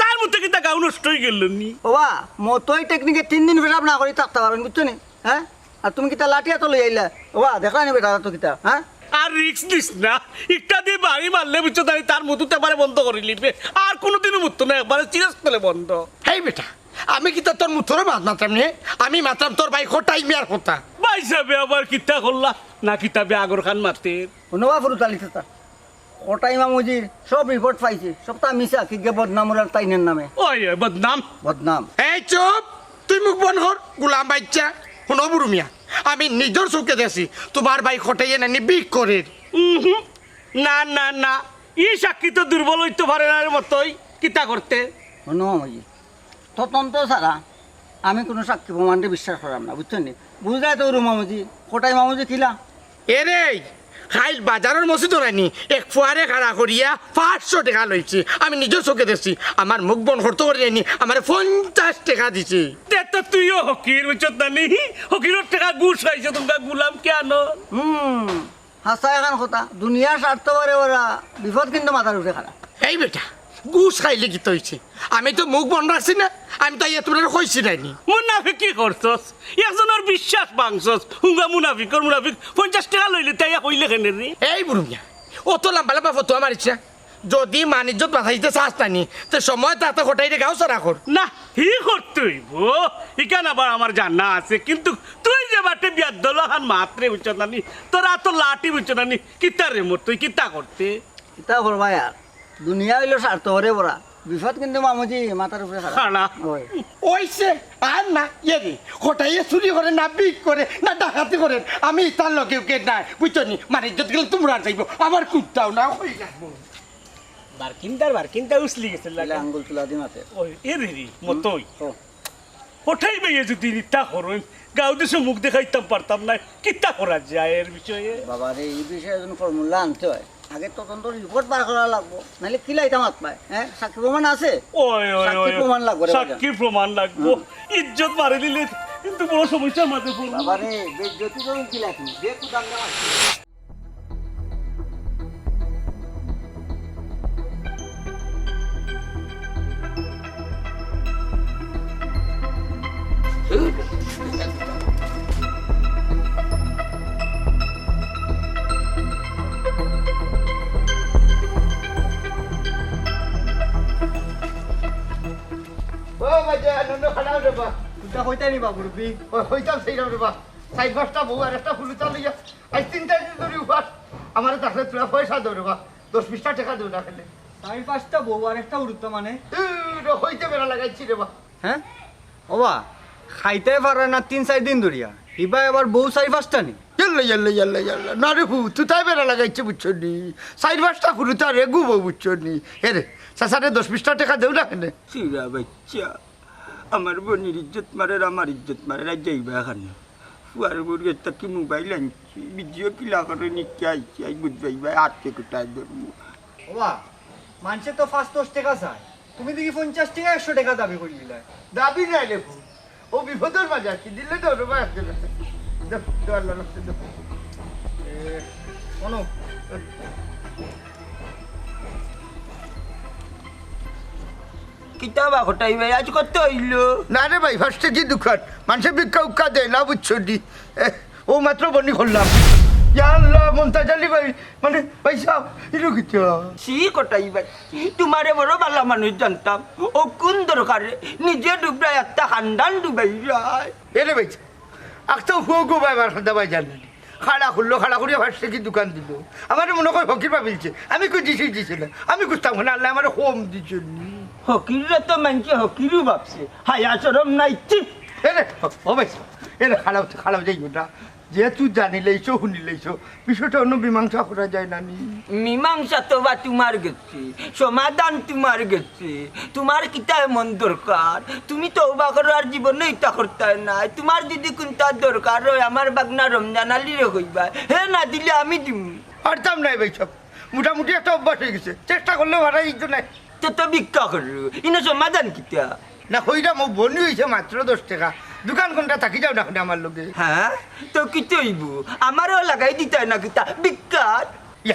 তার মধ্যে কিতা গাও নষ্ট হয়ে গেল নি বাবা মতোই টেকনিকে 3 দিন ফেরাব না করি থাকতে পারেন বুঝছো নি হ্যাঁ আর তুমি কিতা লাঠিয়া তো লই আইলা বাবা দেখা নি বেটা তো কিতা হ্যাঁ আর রিক্স দিস না একটা দিয়ে বাড়ি মারলে বুঝছো তাই তার মধুতে এবারে বন্ধ করে নিবে আর কোনোদিনও মুততো না একবারে চিরস্থলে বন্ধ এই বেটা আমি কি তোর মুথরে মাত মাত্রাম নে আমি মাত্রাম তোর ভাই কোটাই মিয়ার কথা ভাই সাহেব আবার কিতা করলা না কিতাবে আগর খান মারতে নবা ফুরুতালি থাকা কোটাই মামুজির সব রিপোর্ট পাইছে সবটা মিশা কি গে বদনাম ওর তাইনের নামে ওই বদনাম বদনাম এই চুপ তুই মুখ বন্ধ কর গুলাম বাচ্চা শুনো বুড়ো মিয়া আমি নিজের চোখে দেখছি তোমার ভাই কোটাইয়ে নানি বিক করে না না না ই সাক্ষী তো দুর্বল হইতে পারে না মতোই কিতা করতে শোনো মামুজি তদন্ত ছাড়া আমি কোনো সাক্ষী প্রমাণে বিশ্বাস করাম না বুঝছেন নি বুঝলাই তো মামুজি কোটাই মামুজি কিলা এরে খাইল বাজারের মসজিদ রানি এক ফুয়ারে খাড়া করিয়া 500 টাকা লইছি আমি নিজের চোখে দেখছি আমার মুখ বন করতে করি নি আমার 50 টাকা দিছি তে তো তুইও হকির বুঝছত না নি হকির টাকা ঘুষ খাইছে তোমরা গুলাম কেন হাসা এখন কথা দুনিয়ার স্বার্থ পারে ওরা বিপদ কিন্তু মাথার উঠে খারাপ এই বেটা গুছ খাইলে কি হয়েছে আমি তো মুখ বন্ধ রাখছি না আমি তো তোমার কইছি নাইনি মুনাফিক কি করছস একজনের বিশ্বাস ভাঙছস হুঙ্গা মুনাফিক 50 টাকা লইলে তাই কইলে কেন রে এই বুড়ুমিয়া অত লম্বা লম্বা ফটো আমার ইচ্ছা যদি মানিজ্যত বাঁচাইতে চাস নানি তো সময় তাতে ঘটাই রে গাও সারা কর না হি করতেই ইকান আবার আমার জানা আছে কিন্তু তুই যে বাটে বিয়ার দলহান মাত্রে বুঝছ নানি তোরা তো লাঠি বুঝছ নানি কিতা রে মোর তুই কিতা করতে কিতা করবা আর দুনিয়া হইলো স্বার্থ পারে ওরা বিপদ কিন্তু মামুজি মাথার উপরে খারাপ খানা ওইছে আর না ইয়ে রে ঘটাইয়ে চুরি করে না বিক করে না ডাকাতি করে আমি তার লগে কে নাই বুঝছো নি মানিজ্যত গেলে তোমরা যাইব আমার কুত্তাও না হই যাবো বারকিনটা উসলি গেছে তাহলে আঙ্গুল তুলা দি মাতে ওই এ রে মতই ওঠাই বেয়ে যদি নিতা করুন গাঁও দেশে মুখ দেখাইতাম পারতাম না কিতা করা যায় এর বিষয়ে বাবা রে এই বিষয়ে যখন ফর্মুলা আনতে হয় আগে তদন্ত রিপোর্ট বার করা লাগবো নাহলে কি লাইতাম হাত পায় হ্যাঁ সাক্ষী প্রমাণ আছে ওই ওই সাক্ষী প্রমাণ লাগবে রে বাবা। সাক্ষী প্রমাণ লাগবো ইজ্জত মারি দিলে কিন্তু বড় সমস্যার মাঝে পড়বো বাবা রে বেজ্জতি করুন কি লাগবে যে কুদাম দেওয়া ও বাজে আনন্দ খাড়াও রে বা কুদা কইতে নি বাবু রবি হইতাম সেই রে বা সাইড বাসটা বউ আর একটা ফুলুতা লইয়া আজ 3টা দিন ধরে উপাস আমার তাহলে তোরা পয়সা দেবে বা 10-20 টাকা দেবে না খেলে চার পাঁচটা বউ আর একটা উড়তো মানে হইতে বেড়া লাগাইছি রে বা হ্যাঁ ওবা খাইতে পারে না 3-4 দিন ধরিয়া ইবা এবার বউ চার পাঁচটা নি ইয়াল্লা না রে ফু তুই তাই বেড়া লাগাইছে বুঝছো নি সাইড বাসটা ফুলুতা রে গুবো বুঝছো নি হে রে সাসারে 10-20 টাকা দেও না খেলে সিরা বাচ্চা আমার বোনের ইজ্জত মারে আমার ইজ্জত মারে যাইবা এখানে ফুয়ার বুড়ি একটা কি মোবাইল আনছি ভিডিও কিলা করে নিচ্ছে আইছি আই বুঝবাইবা আটকে কোটায় ধরবো ওবা মানুষে তো 5-10 টাকা চায় তুমি দেখি 50 টাকা 100 টাকা দাবি করি দিলা দাবি নাই রে ফু ও বিপদের মাঝে আছি দিলে তো রে বা আল্লাহ শোনো কিতাবা ঘটাই ভাই আজ কত হইলো না রে ভাই ফার্স্টে কি দোকান মানুষের ভিক্ষা উক্ষা দেয় না বুঝছো নি ও মাত্র বনি করলাম আল্লাহ মমতাজ আলী ভাই মানে পয়সা এলো কিছু সি কটাই ভাই তোমারে বড় ভালো মানুষ জানতাম ও কোন দরকারে নিজে ডুবরাই একটা খানদান ডুবাই যায় এরে ভাই একটা হুয়া গো ভাই আমার খান্দা ভাই জানেন খাড়া খুললো খাড়া করিয়া ফার্স্টে কি দোকান দিল আমার মনে হয় ফকির পাবিলছে আমি কই দিছি না আমি বুঝতাম না আল্লাহ আমার হোম দিচ্ছে হকিরে তো মানছে হকিরও ভাবছে হায়া চরম নাই ঠিক এরে ও ভাই এরে খারাপ যাই ওটা যেহেতু জানি লাইছো শুনি লাইছো বিষয়টা অন্য মীমাংসা করা যায় না নি মীমাংসা তো বা তোমার গেছে সমাধান তোমার গেছে তোমার কিতা এমন দরকার তুমি তো অবাক করার জীবনে ইটা করতে নাই তোমার যদি কোনটা দরকার হয় আমার বাগনা রমজান আলীরে কইবা হে না দিলে আমি দিম পারতাম নাই ভাই সব মোটামুটি একটা অভ্যাস হয়ে গেছে চেষ্টা করলেও হারা ইজ্জত নাই তো ভিক্ষা করো ইনো সমাধান কিতা না কইরা মোক বনি হয়েছে মাত্র 10 টাকা দোকান কোনটা থাকি যাও না আমার লগে হ্যাঁ তো কি তৈব আমারও লাগাই দিতে না কিতা ভিক্ষার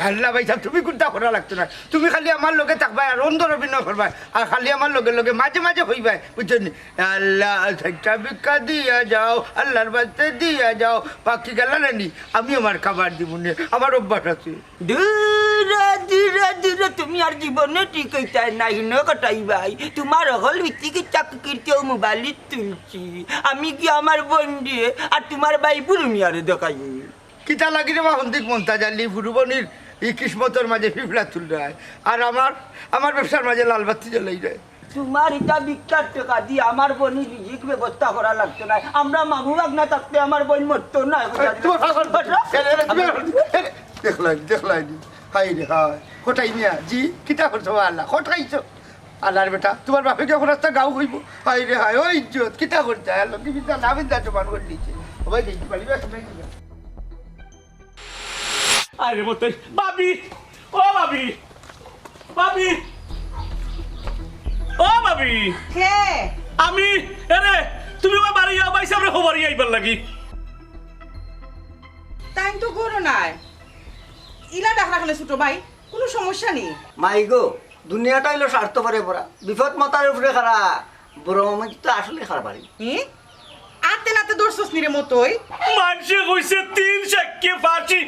আল্লাহ ভাই সাহেব তুমি কোনটা করা লাগতো না তুমি খালি আমার লগে থাকবা আর অন্ধর অভিনয় করবা আর খালি আমার লগে লগে মাঝে মাঝে হইবা বুঝছো নি আল্লাহ একটা ভিক্ষা দিয়া যাও আল্লাহর বাস্তে দিয়া যাও বাকি গেল না নি আমি আমার খাবার দিব নি আমার অভ্যাস আছে দূর ধীরে ধীরে ধীরে তুমি আর জীবনে ঠিক হইতে নাই ন কটাই ভাই তোমার হল ভিত্তিকে চাকরিতেও মোবাইল তুলছি আমি কি আমার বন্ধু আর তোমার ভাই বুরুমিয়ারে দেখাইনি কিতা লাগি রে বাহন্দিক মন্তা জানলি ফুরুবনির এই কিসমতের মাঝে ফিফড়া তুল রায় আর আমার ব্যবসার মাঝে লাল বাতি জ্বলাই রে তোমার এটা বিখ্যাত টাকা দিয়ে আমার বোনই রিজিক ব্যবস্থা করা লাগতো না আমরা মামু বাগনা থাকতে আমার বোন মরতো না দেখলাই হাই রে হাই কোটাই মিয়া জি কিতা করছো আল্লাহ কোটাইছো আল্লাহর বেটা তোমার বাপে যখন রাস্তা গাও হইব হাই রে হাই ওই ইজ্জত কিতা করতে আল্লাহ কি বিদ্যা না বিদ্যা তোমার করে দিয়েছে সবাই দেখি পারি আরে মতই বাবি ও বাবি বাবি ও বাবি কে আমি আরে তুমি আমার বাড়ি যাও বাইসা আমরা খবরই আইবার লাগি তাই তো করো নাই ইলা ডাক রাখলে ছোট ভাই কোনো সমস্যা নেই মাই গো দুনিয়াটা হইলো স্বার্থ করে পড়া বিপদ মাতার উপরে খারা বড় মামাজি তো আসলে খারাপ পারি আতে নাতে দর্শস নিরে মতোই মানুষে কইছে 3 সাক্ষ্যে ফাঁসি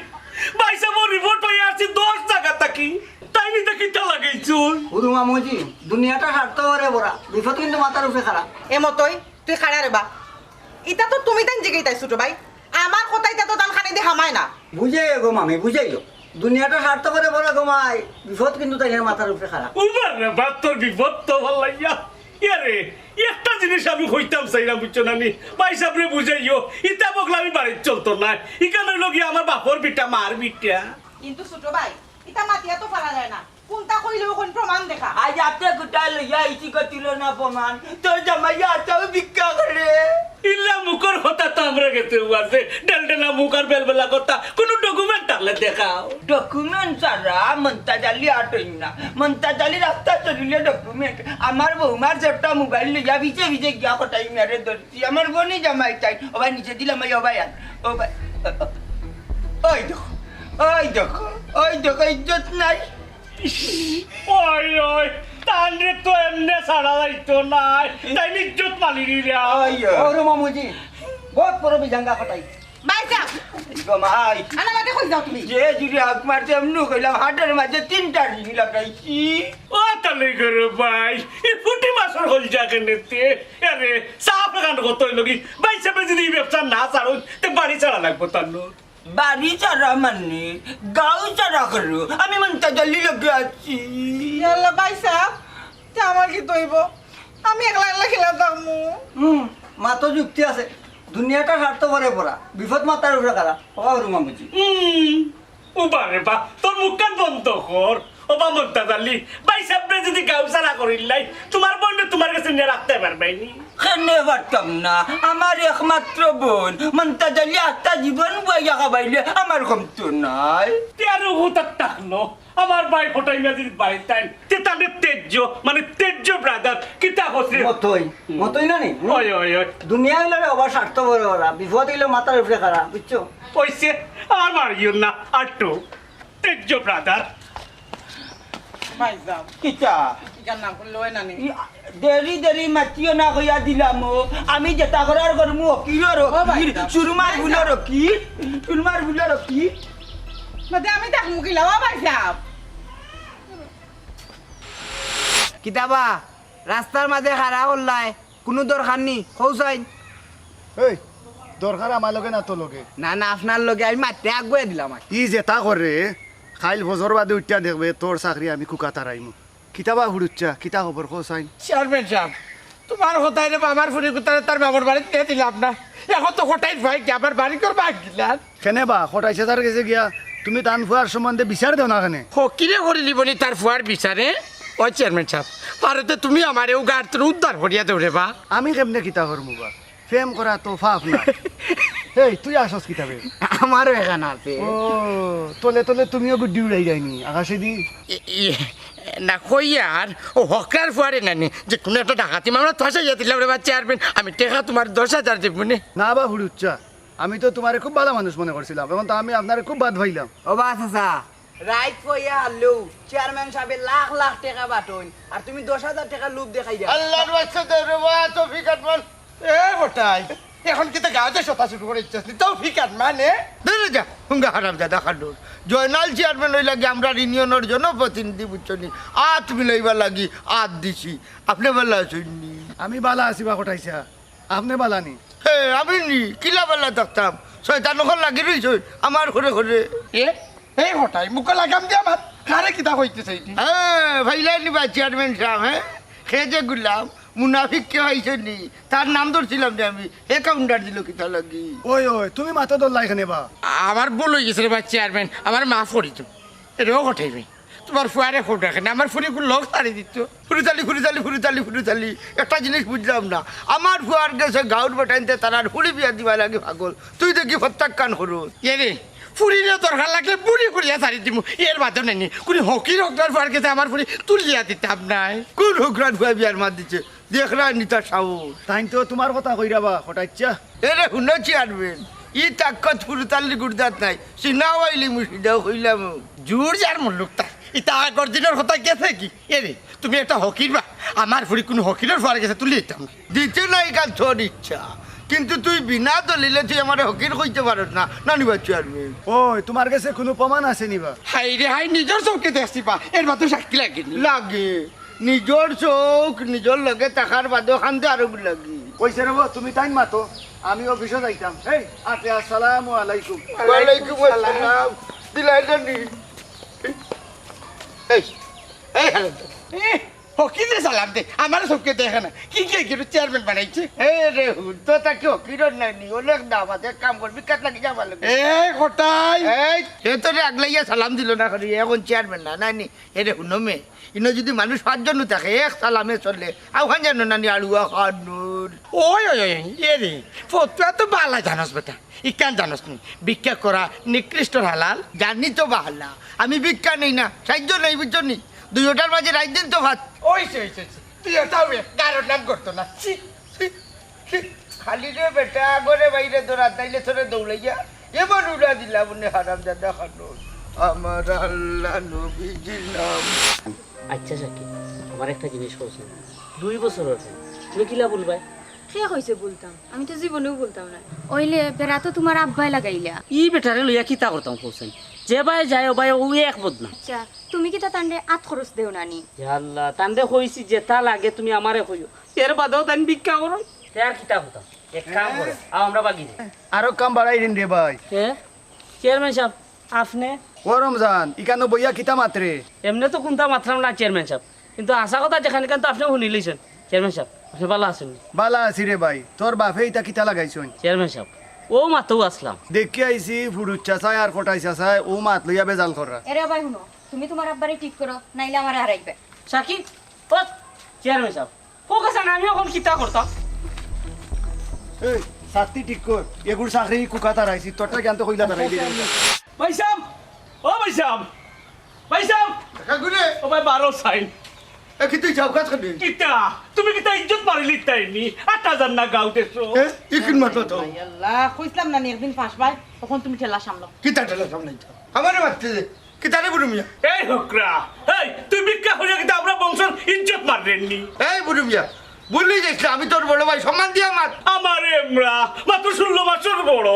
বাইসা মোর রিপোর্ট পাই আসছি 10 টাকা থাকি তাই নি দেখি তা লাগাইছো বুড়ো মামুজি দুনিয়াটা স্বার্থ করে পড়া বিপদ কিন্তু মাতার উপরে খারাপ এ মতোই তুই খাড়া রে বা ইটা তো তুমি তাই জেগেই তাই ছোট ভাই আমার কথাই তো তান খানে দিয়ে হামায় না বুঝাই গো মামি বুঝাইও দুনিয়াটা স্বার্থ করে পড়া ঘুমাই বিপদ কিন্তু তাই মাথার উপরে খারাপ উবার রে বাত তোর বিপদ তো ভাল লাগিয়া ইয়ারে একটা জিনিস আমি কইতাম চাইলাম বুঝছো না নি পয়সা আপনি বুঝাইও ইটা বগলা আমি বাড়ির চলতো না ইকানে লগি আমার বাপর বিটা মার বিটা কিন্তু ছোট ভাই ইটা মাতিয়া তো পারা যায় না কোনটা কইলেও কোন প্রমাণ দেখা আজ আপনি গোটা লইয়া ইসি করছিল না প্রমাণ তোর জামাইয়া আতাও ভিক্ষা করে ইল্লা মুখর কথা তো আমরা গেতে আছে ডেলডেলা মুখর বেলবেলা কথা কোন ডকুমেন্ট থাকলে দেখাও ডকুমেন্ট ছাড়া মন্তাজালি আটই না মন্তাজালি রাস্তা চলিলে ডকুমেন্ট আমার বৌমার যেটা মোবাইল লইয়া ভিজে ভিজে গিয়া কটাই মেরে ধরছি আমার বোনই জামাই চাই ও ভাই নিচে দিলাম ও ভাই আন ও ভাই ওই দেখো ওই দেখো ওই দেখো ইজ্জত নাই ওই ওই তাহলে তো এমনি ছাড়া যাইতো না তাই ইজ্জত মালিনি রে ওরে মামুজি বহুত বড় বিজাঙ্গা কটাই বাইসা গমাই আনা মাতে কই যাও তুমি যে জুড়ি হাক মারতে এমনি কইলাম হাটের মাঝে 3টা রিং লাগাইছি ও তাহলে করে ভাই এই ফুটি মাসর হল যাকে নেতে আরে সাফ লাগানো কত লগি ভাই সবে যদি ব্যবসা না ছাড়ো তে বাড়ি ছাড়া লাগবো তার বাড়ি ছাড়া মানে গাঁও ছাড়া করো আমি মন্তাজালি লগে আছি ইয়াল্লা বাইসা তে আমার কি তৈব আমি একলা একলা খেলা থাকমু মা তো যুক্তি আছে দুনিয়াটা স্বার্থ করে পড়া বিপদ মাতার উপরে খারাপ ওরে মামুজি উবারে বা তোর মুখ কান বন্ধ কর ও বা মন্তাজালি ভাই সবে যদি গাঁও ছাড়া করিলাই তোমার বোন তোমার কাছে নিয়ে রাখতে পারবাইনি কেনে পারতাম না আমার একমাত্র বোন মন্তাজালি আত্মা জীবন বইয়া খাবাইলে আমার কমতো নাই তেরো হুতার টাকলো আমার ভাই ফটাই মেজির বাড়ির তাই তেতালে তেজ্য মানে তেজ্য ব্রাদার কিতা হচ্ছে মতই না নি ওই ওই ওই দুনিয়া হইলে আবার স্বার্থ করে ওরা বিপদ হইলে মাথার উপরে খারাপ বুঝছো ওইসে আর মারিও না আট্টু তেজ্য ব্রাদার বাইসা কিতা ইকার নাম করলে হয় না নি দেরি দেরি মাতিও না কইয়া দিলাম আমি যেটা করার করমু কিরো রকি সুরমার গুলো রকি সুরমার গুলো রকি মাতে আমি তাক মুকিলা ও বাইসা কিতাবা রাস্তার মাঝে খাড়া করলাই কোনো দরকার নি খৌসাইন এই দরকার আমার লগে না তো লগে না না আপনার লগে আমি মাঠে আগুয়ে দিলাম ই যেটা করে খাইল বছর বাদে উঠা দেখবে তোর চাকরি আমি কুকা তারাইমু কিতাবা হুড়ুচ্ছা কিতা খবর কোসাইন চেয়ারম্যান সাহেব তোমার কোথায় রে আমার ফুরি কোথায় তার বাবার বাড়িতে নিয়ে দিলাম না এখন তো কোটাই ভাই কি আমার বাড়ি কর বাগ দিলাম কেনে বা খটাইছে তার কাছে গিয়া তুমি টান ফুয়ার সম্বন্ধে বিচার দেও না কেনে কিরে করিলি বনি তার ফুয়ার বিচারে ও চেয়ারম্যান সাহেব পারতে তুমি আমার এও গাড় তোর উদ্ধার করিয়া দেও রে বা আমি কেমনে কিতা করমু বা প্রেম করা তো ফাফ না এই তুই আসস কিতাবে আমারও এখানে আছে ও তলে তলে তুমিও গুড্ডি উড়াই যায়নি আকাশে দি না কইয়ার ও হকার ফুয়ারে নানি যে কোনো একটা ডাকাতি মামলা ফাঁসাইয়া দিলাম রে বা চেয়ারম্যান আমি টেকা তোমার 10,000 দেব নে না বা হুড়ুচ্ছা আমি তো তোমারে খুব ভালো মানুষ মনে করছিলাম এখন তো আমি আপনারে খুব বাদ ভাইলাম ও বাস আসা রাইট কইয়া আলো চেয়ারম্যান সাহেব লাখ লাখ টাকা বাটন আর তুমি 10,000 টাকা লুপ দেখাই দাও আল্লাহর ওয়াস্তে দে রে ওয়া তৌফিক আতমান এ কোটাই এখন কিন্তু গাঁৱতে চতা শুরু করে ইচ্ছা তাও ফিকার মানে ধরে যা হুঙ্গা হারাম দাদা খান্ডুর জয়নাল চেয়ারম্যান হই লাগে আমরা ইউনিয়নের জনপ্রতিনিধি বুঝছনি আত মিলাইবার লাগি আত দিছি আপনি বেলা আছেননি আমি বালা আছি বা কোটাইছা আপনি বালানি হে আমি নি কিলা বেলা থাকতাম শয়তান ওখান লাগি রইছ আমার ঘরে ঘরে এ এই হঠাই মুখে লাগাম দিয়ে আমার কারে কিতা হইতেছে এটি হ্যাঁ ভাইলাই নিবা চেয়ারম্যান সাহেব হ্যাঁ খেয়ে গুলাম মুনাফিক কে হয়েছেনি তার নাম ধরছিলাম যে আমি হে কাউন্টার দিল কিতা লাগি ওই ওই তুমি মাথা দল্লা এখানে বা আমার ভুল হয়ে গেছে রে বা চেয়ারম্যান আমার মাফ করি তো এটাও ঘটাইবে তোমার ফুয়ারে ফোন রাখে না আমার ফুরি লোক তাড়ি দিত ফুরুতালি একটা জিনিস বুঝলাম না আমার ফুয়ার গেছে গাউট বাটাইতে তার আর ফুলি বিয়া দিবা লাগে পাগল তুই দেখি প্রত্যাখ্যান করো এ রে ফুরিলে দরকার লাগলে বুড়ি করিয়া সারি দিব এর বাদে নেই কোন হকির হকদার ফুয়ার গেছে আমার ফুরি তুলিয়া দিতাম নাই কোন হুকরান ফুয়া বিয়ার মার দিচ্ছে দেখরা নিতা সাউর তাই তো তোমার কথা কইরা বা কোটাইছা এরে শুনো চেয়ারম্যান ই তাক্কত ফুরুতালি গুড়দাত নাই সিনাও আইলি মুসিদাও হইলাম জোর যার মুল্লুক তাই ইতা আগর দিনের কথা গেছে কি এ রে তুমি একটা হকির বা আমার ফুরি কোনো হকিরের ফুয়ার গেছে তুলি দিতাম না দিতে নাই কাল তোর ইচ্ছা কিন্তু তুই বিনা দলিলে তুই আমার হকির কইতে পারস না নানিবা চেয়ারম্যান ওই তোমার কাছে কোনো প্রমাণ আছে নিবা হাই রে হাই নিজের চৌকে দেখছি পা এর বাদে সাক্ষী লাগেনি লাগে নিজর চোখ নিজর লগে টাকার বাদে খান্দে আরো লাগি কইছে রে তুমি তাই মাতো আমি অফিসে যাইতাম এই আতে আসসালামু আলাইকুম ওয়ালাইকুম আসসালাম দিলাই জানি এই এই হ্যালো হকিরে সালাম দে আমার চৌকে দেখে না কি চেয়ারম্যান বানাইছে এই রে হুন তো তাকে হকিরর নাই নি অনেক দাম আছে কাম করবি কাট লাগি যাবা লাগে এ কোটাই এই এ তো রে আগলাইয়া সালাম দিল না করি এখন চেয়ারম্যান না নাই নি এ রে হুনো মে ইনো যদি মানুষ পাঁচজন থাকে এক সালামে চলে আউখান জানো নানি আলুয়া খানুর ওই ওই ওই এ রে ফতুয়া তো বালা জানস বেটা ইকান জানস নি ভিক্ষা করা নিকৃষ্ট হালাল জানি তো বাহালা আমি ভিক্ষা নেই না সাহায্য নেই বুঝছো নি 2টার মাঝে রাত দিন তো ভাত ওইছে তুই ওটাও কারোর নাম করতো না খালি রে বেটা আগরে বাইরে তোরা তাইলে তোরে দৌড়াইয়া এবার উড়া দিলা বনে হারাম দাদা খানুর আমার আল্লাহ নবীজির নাম আচ্ছা সাকি আমার একটা জিনিস বলছেন 2 বছর হচ্ছে তুমি কিলা বলবাই সে হয়েছে বলতাম আমি তো জীবনেও বলতাম না ওইলে বেড়া তো তোমার আব্বাই লাগাইলা ই বেটারে লইয়া কিতা করতাম বলছেন যে ভাই যায় ও ভাই ও এক বদনা আচ্ছা তুমি কি তা তান্ডে আত খরচ দেও নানি আল্লাহ তান্ডে কইছি যেটা লাগে তুমি আমারে কইও এর বাদেও তান ভিক্ষা করো আর কিতা হতাম এক কাম করে আমরা বাগি যাই আরো কাম বাড়াই দিন রে ভাই কে চেয়ারম্যান সাহেব আপনি ও রমজান ইকানো বইয়া কিতা মাত্রে এমনি তো কোনটা মাত্রাম না চেয়ারম্যান সাহেব কিন্তু আশা কথা যেখানে কিন্তু আপনি শুনি লইছেন চেয়ারম্যান সাহেব আপনি ভালো আছেন বালা আছি রে ভাই তোর বাপে ইটা কিতা লাগাইছন চেয়ারম্যান সাহেব ও মাতেও আসলাম দেখি আইছি ফুরুচ্চা চাই আর কোটাইছা চাই ও মাত লইয়া বেজাল করা এরে ভাই শুনো তুমি তোমার আব্বারে ঠিক করো নাইলে আমারে হারাইবে সাকি ও চেয়ারম্যান সাহেব ও কাছে আমি এখন কিতা করতাম এই সাথী ঠিক কর এগুর চাকরি কুকাতা রাইছি তোরটা জ্ঞান তো কইলা দাঁড়াই দিই ভাই সাহেব ও ভাই সাহেব ভাই সাহেব কাকুরে ও ভাই 12 সাইন কি তুই যাও কাজ করবি কিতা তুমি কিতা ইজ্জত মারিলি তাইনি 8000 না গাও দেছো ইকিন মাতো তো আল্লাহ কইছিলাম না একদিন ফাঁস ভাই তখন তুমি ঠেলা সামলো কি তাটলা সামলাই আমারে মারতে কি তারে বুড়ুমিয়া এই হুকরা এই তুই ভিক্ষা করিয়া কিতা আমরা বংশের ইজ্জত মারলেননি এই বুড়ুমিয়া বললি যে আমি তোর বড় ভাই সম্মান দিয়া মার আমার এমরা মাত্র 16 বছর বড়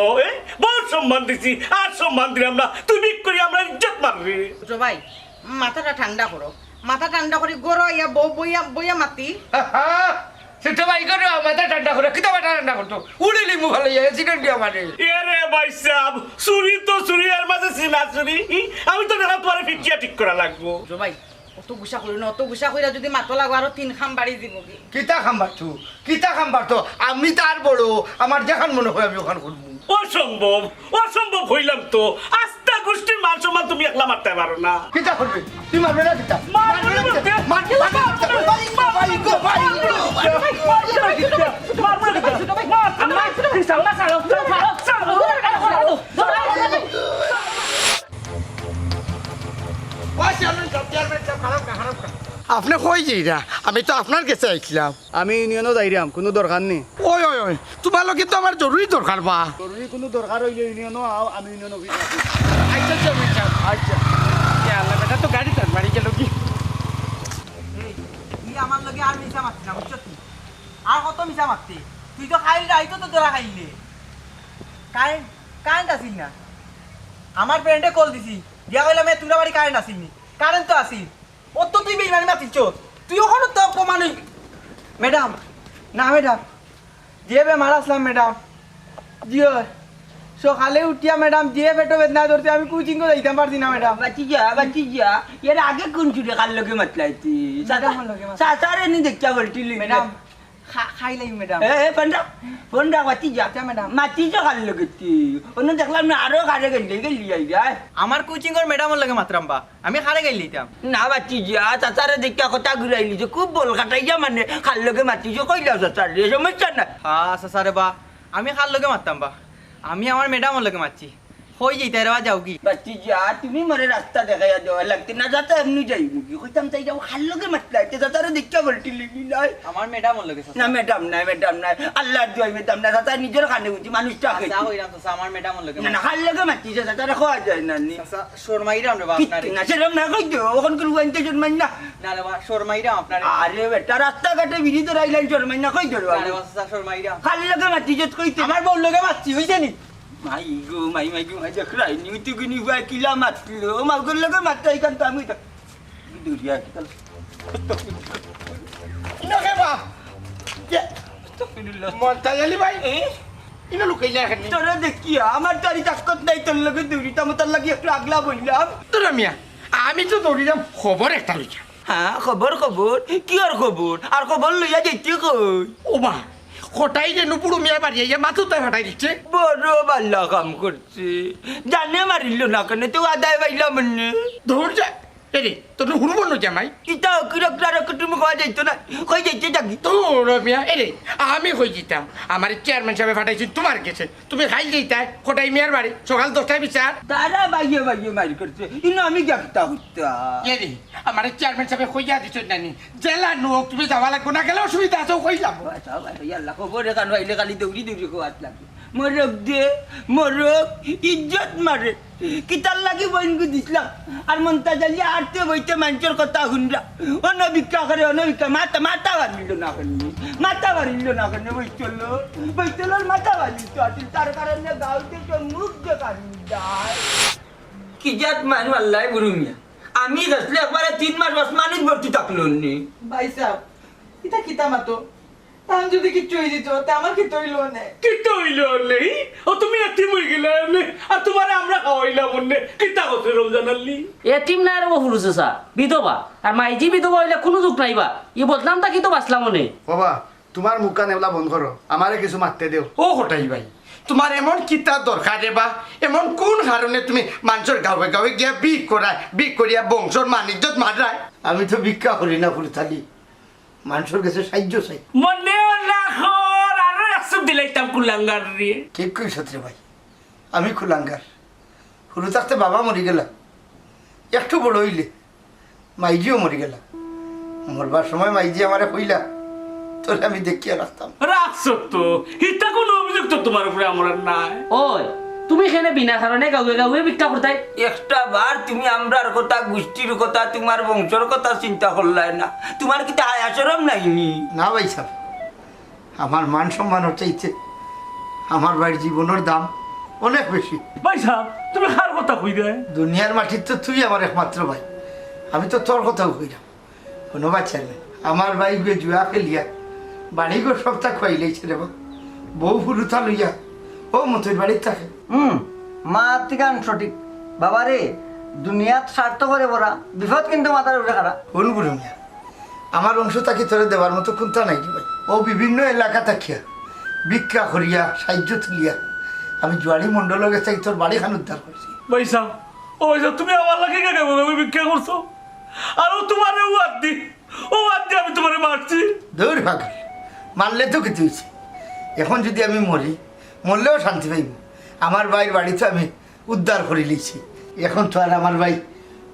বহুত সম্মান দিছি আর সম্মান দিলাম না তুই ভিক করি আমরা ইজ্জত মারবি বুঝো ভাই মাথাটা ঠান্ডা করো মাথা ঠান্ডা করে গরো ইয়া বইয়া বইয়া মাতি সেটা ভাই করে মাথা ঠান্ডা করে কিতা মাথা ঠান্ডা করতো উড়িলি মুখ হলে অ্যাক্সিডেন্ট দিয়া মারে এরে ভাই সাহেব চুরি তো চুরি এর মাঝে সিনা চুরি আমি তো দেখা তোমার ফিকিয়া ঠিক করা লাগবো বুঝো ভাই অত গুসা করি না অত গুসা কইরা যদি মাথা লাগো আরো 3 খাম বাড়ি দিব কি কিতা খাম্বারতো আমি তার বড় আমার যেখান মনে হয় আমি ওখান করবো অসম্ভব হইলাম তো আস্থা গোষ্ঠীর মান সম্মান তুমি একলা মারতে পারো না কিতা করবে তুই মারবে না কিতা আপনি কই যাইরা আমি তো আপনার কাছে আইছিলাম আমি ইউনিয়নও যাইরাম কোনো দরকার নেই ওই ওই ওই তোমার লগে তো আমার জরুরি দরকার বা জরুরি কোনো দরকার হইলে ইউনিয়নও আও আমি ইউনিয়ন অফিস আছি আচ্ছা চেয়ারম্যান সাহেব আচ্ছা আল্লাহ বেটা তো গাড়ি তার বাড়ি গেল কি ই আমার লগে আর মিছা মারতি না বুঝছো তুই আর কত মিছা মারতি তুই তো খাইলি নাই তো তোরা খাইলি কারেন্ট কারেন্ট আসিল না আমার ফ্রেন্ডে কল দিছি দিয়া কইলাম তোরা বাড়ি কারেন্ট আসিলনি কারেন্ট তো আসিল ও তো তুই বেইমানি মাতিছ তুই ওখানে তো কমানি ম্যাডাম না ম্যাডাম যে বে মারাসলাম ম্যাডাম জিও সকালে উঠিয়া ম্যাডাম যে পেটো বেদনা ধরতে আমি কোচিং করে যাইতাম পারছি না ম্যাডাম বাচ্চি যা এর আগে কোন চুরি কার লগে মাতলাইতি সাসারে নি দেখা বলতিলি ম্যাডাম খাইলাই ম্যাডাম এ ফোন রাখ বাচ্চি যা ম্যাডাম মাতি যা কার লগে তি অন্য দেখলাম না আরো কারে গেলি আই যায় আমার কোচিং এর ম্যাডামের লগে মাত্রাম বা আমি খারে গাইলিতাম না বাচ্চি যা সাসারে দেখা কথা ঘুরাইলি যে খুব বল কাটাইয়া মানে কার লগে মাতি যা কইলা সাসারে সমস্যা না হ্যাঁ সাসারে বা আমি খার লগে মারতাম বা আমি আমার ম্যাডামের লগে মারছি হই যাইতে রে যাও কি বাচ্চি যা তুমি মরে রাস্তা দেখাইয়া দেওয়া লাগতে না যাতে এমনি যাইবো কি কইতাম তাই যাও কার লগে মাতলাইতে সাসারে দেখা বলতিলি নাই আমার ম্যাডামের লগে না ম্যাডাম নাই আল্লাহর দোয়াই ম্যাডাম না সাসা নিজের কানে বুঝি মানুষটা যা হইরাম তো আমার ম্যাডামের লগে না কার লগে মাতি সাসারে খাওয়া যায় না নি শর্মাইরাম রে বা আপনারে না সেরকম না কই দিও ওখান করে ওয়াইতে জন্মাই না না রে বা শর্মাইরাম আপনারে আরে বেটা রাস্তাঘাটে বিড়ি তো রাইলাইন জন্মাই না কই দিও না রে বা শর্মাইরাম কার লগে মাতি যত কইতে আমার বউর লগে মারছি হইছে নি মাই গো মাই দেখরাই নি তুই গুনি ভাই কিলা মাতলো মাগুর লগে মাতাই কান আমি তো দুরিয়া কি তাল নকে বা মন্তাজালি ভাই ইনো লুকাইলা এখানে তোরা দেখি আমার তারি তাকত নাই তোর লগে দুরিটা মতার লাগি একটু আগলা বললাম তোরা মিয়া আমি তো দৌড়িলাম খবর একটা লইয়া হ্যাঁ খবর কি আর খবর লইয়া যেতে কই ও মা কোটাই যে নুপুরু মিয়া বাড়ি আইয়া মাথুতে ফাটাই দিচ্ছে বড় বাল্লা কাম করছে জানে মারিল না কেন তো আদায় পাইলাম মনে ধর যা এরে তোর হুড়বো ন জামাই ইটা কিরকটার তুমি খাওয়া যাইতো না কই যাইতে থাকি তোর মিয়া এরে আমি হয়ে যেতাম আমার চেয়ারম্যান সাহেব ফাটাইছি তোমার কাছে তুমি খাই যেতাই কোটাই মিয়ার বাড়ি সকাল 10টায় বিচার তারা বাইয়ে মারি করছে ইনো আমি গেপটা হইতা এরে আমার চেয়ারম্যান সাহেব কইয়া দিছ নানি জেলা নোক তুমি যাওয়া লাগবো না গেলে অসুবিধা আছে কই যাবো আচ্ছা ভাই আল্লাহ খবরে কান হইলে খালি দৌড়ি খাওয়াত লাগে মোরক ইজ্জত মারে কিতার লাগি বইনগু দিছিলাম আর মনটা জ্বালিয়ে আরতে বইতে মানুষের কথা শুনরা অনভিক্ষা করে মাথা বাড়িল না কেন বইচল মাথা বাড়িল তো আসিল তার কারণে গাঁওতে তো মুখ দেখান যায় কি জাত মানু আল্লাহ বুড়ুমিয়া আমি গেছলে একবারে 3 মাস আসমানিত ভর্তি থাকলো নি ভাই সাহেব এটা কিতা মাতো তান যদি কিচ্ছু হয়ে যেত তা আমার কি তৈল না কিতা হইল নেই ও তুমি এতিম হয়ে গেলে আর তোমারে আমরা খাওয়াইলাম অন্যে কিতা হচ্ছে রমজান আলী এতিম না আর বহু সা বিধবা আর মাইজি বিধবা হইলে কোনো দুঃখ নাইবা ই বদলাম তা কি তো বাঁচলাম মনে বাবা তোমার মুখ কান এগুলা বন্ধ করো আমারে কিছু মারতে দেও ও কোটাই ভাই তোমার এমন কিতা দরকার রে বা এমন কোন কারণে তুমি মানুষের গাঁৱে গাঁৱে গিয়া বিক করিয়া বংশর মানিজ্যত মারায় আমি তো ভিক্ষা করি না ফুলথালি মানুষের কাছে সাহায্য চাই মনে রাখো আর একশো দিলাইতাম কুলাঙ্গার রে ঠিক কইছ রে ভাই আমি কুলাঙ্গার শুরু থাকতে বাবা মরি গেলা একটু বড় হইলে মাইজিও মরি গেলা মরবার সময় মাইজি আমারে কইলা তোরে আমি দেখিয়া রাখতাম রাখছো তো এটা কোনো অভিযোগ তো তোমার উপরে আমার নাই ওই তুমি এখানে বিনা কারণে গাঁৱে গাঁৱে ভিক্ষা করতাই একটা বার তুমি আমরার কথা গোষ্ঠীর কথা তোমার বংশর কথা চিন্তা করলাই না তোমার কি আয়াসরম নাইনি না ভাই সাহেব আমার মান সম্মানের চাইছে আমার বাড়ির জীবনের দাম অনেক বেশি ভাই সাহেব তুমি কার কথা কই দেয় দুনিয়ার মাটির তো তুই আমার একমাত্র ভাই আমি তো তোর কথাও কইলাম কোনো বাচ্চা নেই আমার ভাই গিয়ে জুয়া খেলিয়া বাড়ি গো সপ্তাহ খুয়াইলেইছে রে বা বউ ফুরুতা লইয়া ও মতোর বাড়ির থাকে মা তিকান সঠিক বাবা রে দুনিয়াত স্বার্থ করে বড়া বিপদ কিন্তু মাথার উপরে খারাপ কোন বুড়ো মিয়া আমার অংশ তাকে তোরে দেওয়ার মতো কোনটা নাই রে ভাই ও বিভিন্ন এলাকা থাকিয়া ভিক্ষা করিয়া সাহায্য তুলিয়া আমি জুয়ারি মন্ডলের কাছে তোর বাড়ি খান উদ্ধার করছি ভাই সাহেব ও ভাই সাহেব তুমি আমার লাগে কে আমি ভিক্ষা করছো আর ও তোমার ও আদি আমি তোমারে মারছি দৌড় ভাগল মারলে তো কিছু হয়েছে এখন যদি আমি মরলেও শান্তি পাইব আমার ভাইয়ের বাড়ি তো আমি উদ্ধার করে লিছি এখন তো আর আমার ভাই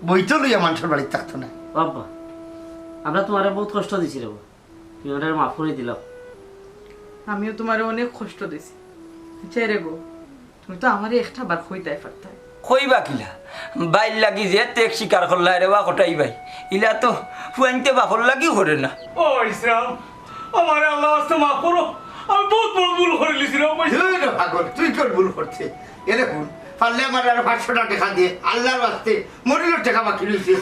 বইতে লইয়া মানুষের বাড়ি থাকতো না বাবা আমরা তোমারে বহুত কষ্ট দিছি রে তুমি ওটার মাফ করে দিলাম আমিও তোমার অনেক কষ্ট দিছি রে গো তুমি তো আমারে একটা বার কইতাই পারতাই কইবা কিলা বাইর লাগি যে তেক শিকার করলাই রে বা কটাই ভাই ইলা তো ফুয়াইতে বাপর লাগি করে না ও ইসলাম আমার আল্লাহ মাফ করো আমি বহুত করে লিছি রে পয়সা তুই না পাগল তুই তোর ভুল করছে এ দেখুন পারলে আমার আর 500 টাকা দিয়ে আল্লাহর বাস্তে মরিল টাকা বাকি রয়েছে